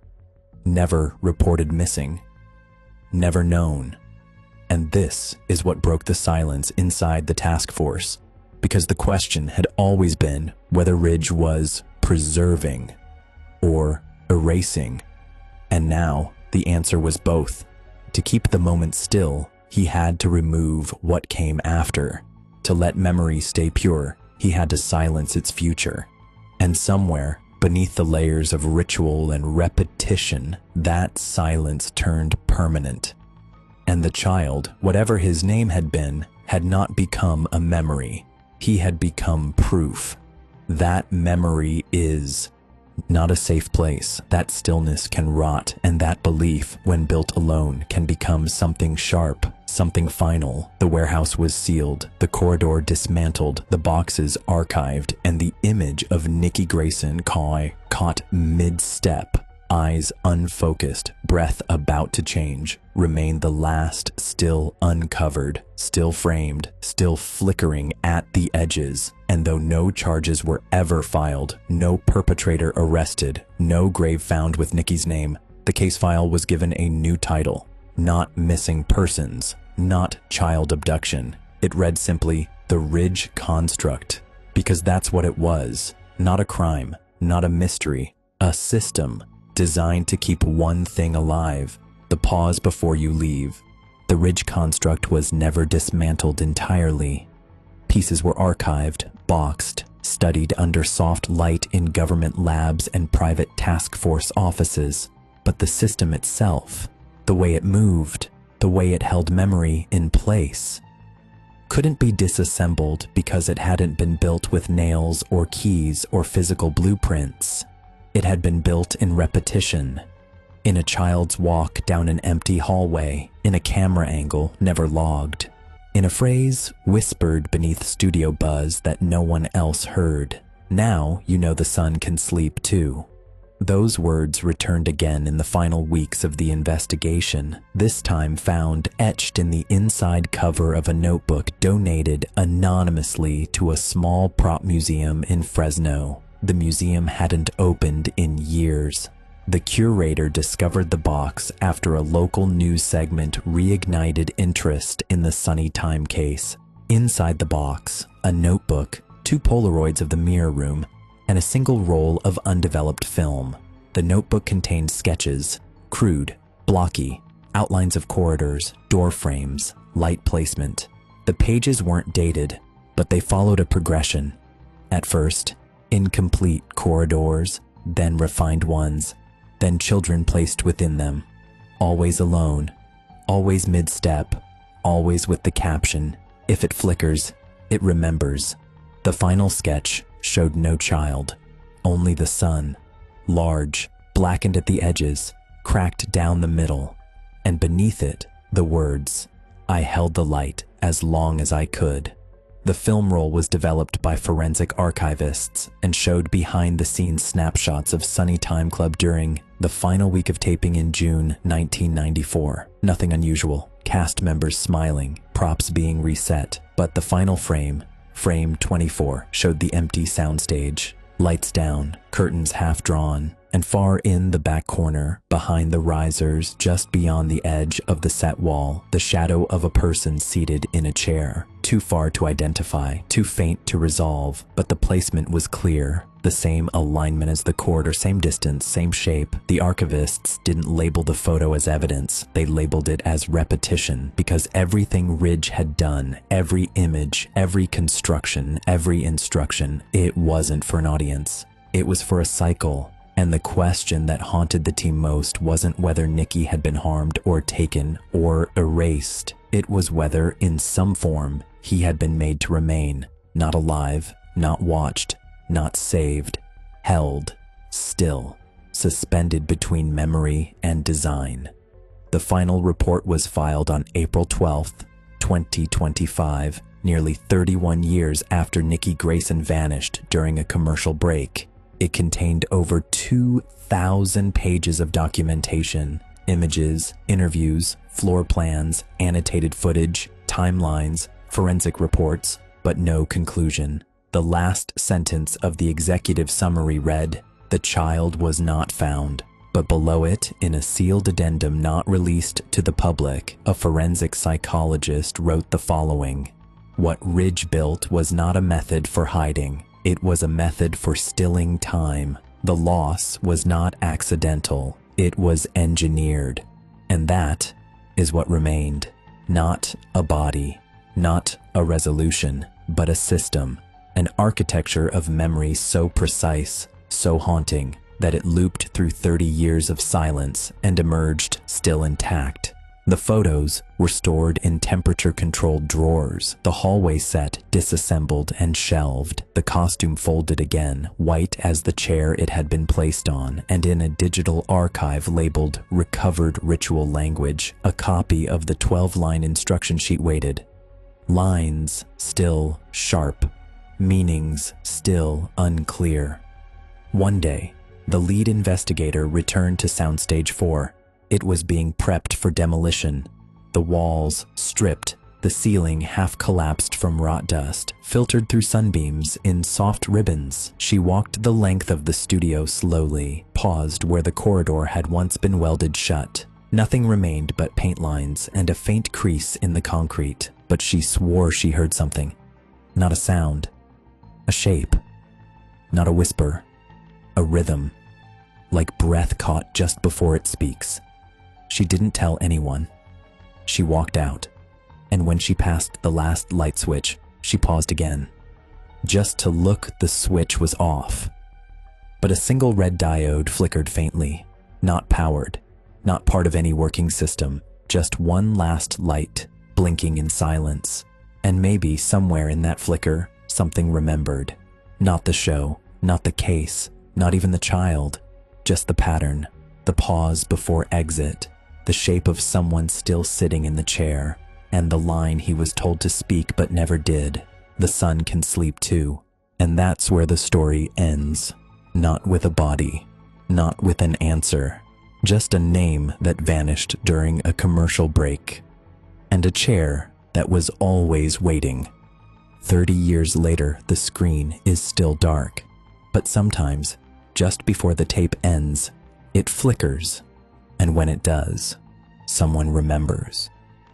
never reported missing, never known. And this is what broke the silence inside the task force, because the question had always been whether Ridge was preserving or erasing. And now the answer was both. To keep the moment still, he had to remove what came after. To let memory stay pure, he had to silence its future. And somewhere, beneath the layers of ritual and repetition, that silence turned permanent. And the child, whatever his name had been, had not become a memory. He had become proof. That memory is not a safe place. That stillness can rot, and that belief, when built alone, can become something sharp, something final. The warehouse was sealed, the corridor dismantled, the boxes archived, and the image of Nikki Grayson caught mid-step, eyes unfocused, breath about to change, remained the last still uncovered, still framed, still flickering at the edges. And though no charges were ever filed, no perpetrator arrested, no grave found with Nikki's name, the case file was given a new title. Not missing persons, not child abduction. It read simply, The Ridge Construct, because that's what it was. Not a crime, not a mystery, a system designed to keep one thing alive, the pause before you leave. The Ridge Construct was never dismantled entirely. Pieces were archived, boxed, studied under soft light in government labs and private task force offices. But the system itself, the way it moved, the way it held memory in place, couldn't be disassembled because it hadn't been built with nails or keys or physical blueprints. It had been built in repetition, in a child's walk down an empty hallway, in a camera angle never logged, in a phrase whispered beneath studio buzz that no one else heard. Now you know the sun can sleep too. Those words returned again in the final weeks of the investigation, this time found etched in the inside cover of a notebook donated anonymously to a small prop museum in Fresno. The museum hadn't opened in years. The curator discovered the box after a local news segment reignited interest in the Sunny Time case. Inside the box, a notebook, 2 Polaroids of the mirror room, and a single roll of undeveloped film. The notebook contained sketches, crude, blocky, outlines of corridors, door frames, light placement. The pages weren't dated, but they followed a progression. At first, incomplete corridors, then refined ones, then children placed within them. Always alone, always mid-step, always with the caption, "If it flickers, it remembers." The final sketch showed no child, only the sun, large, blackened at the edges, cracked down the middle, and beneath it, the words, "I held the light as long as I could." The film roll was developed by forensic archivists and showed behind-the-scenes snapshots of Sunny Time Club during the final week of taping in June 1994. Nothing unusual, cast members smiling, props being reset, but the final frame, frame 24, showed the empty soundstage, lights down, curtains half drawn, and far in the back corner, behind the risers just beyond the edge of the set wall, the shadow of a person seated in a chair. Too far to identify, too faint to resolve, but the placement was clear. The same alignment as the cord, or same distance, same shape. The archivists didn't label the photo as evidence. They labeled it as repetition, because everything Ridge had done, every image, every construction, every instruction, it wasn't for an audience. It was for a cycle. And the question that haunted the team most wasn't whether Nikki had been harmed or taken or erased. It was whether, in some form, he had been made to remain, not alive, not watched, not saved, held, still, suspended between memory and design. The final report was filed on April 12, 2025, nearly 31 years after Nikki Grayson vanished during a commercial break. It contained over 2,000 pages of documentation, images, interviews, floor plans, annotated footage, timelines, forensic reports, but no conclusion. The last sentence of the executive summary read, "The child was not found." But below it, in a sealed addendum not released to the public, a forensic psychologist wrote the following: "What Ridge built was not a method for hiding. It was a method for stilling time. The loss was not accidental. It was engineered." And that is what remained. Not a body, not a resolution, but a system. An architecture of memory so precise, so haunting, that it looped through 30 years of silence and emerged still intact. The photos were stored in temperature-controlled drawers, the hallway set disassembled and shelved, the costume folded again, white as the chair it had been placed on, and in a digital archive labeled "Recovered Ritual Language," a copy of the 12-line instruction sheet waited. Lines still sharp, meanings still unclear. One day, the lead investigator returned to Soundstage 4. It was being prepped for demolition. The walls stripped, the ceiling half collapsed from rot dust, filtered through sunbeams in soft ribbons. She walked the length of the studio slowly, paused where the corridor had once been welded shut. Nothing remained but paint lines and a faint crease in the concrete, but she swore she heard something. Not a sound. A shape. Not a whisper. A rhythm. Like breath caught just before it speaks. She didn't tell anyone. She walked out, and when she passed the last light switch, she paused again. Just to look, the switch was off. But a single red diode flickered faintly, not powered, not part of any working system, just one last light, blinking in silence. And maybe somewhere in that flicker, something remembered. Not the show, not the case, not even the child, just the pattern, the pause before exit, the shape of someone still sitting in the chair, and the line he was told to speak but never did. The son can sleep too. And that's where the story ends. Not with a body, not with an answer, just a name that vanished during a commercial break, and a chair that was always waiting. 30 years later, the screen is still dark, but sometimes, just before the tape ends, it flickers, and when it does, someone remembers.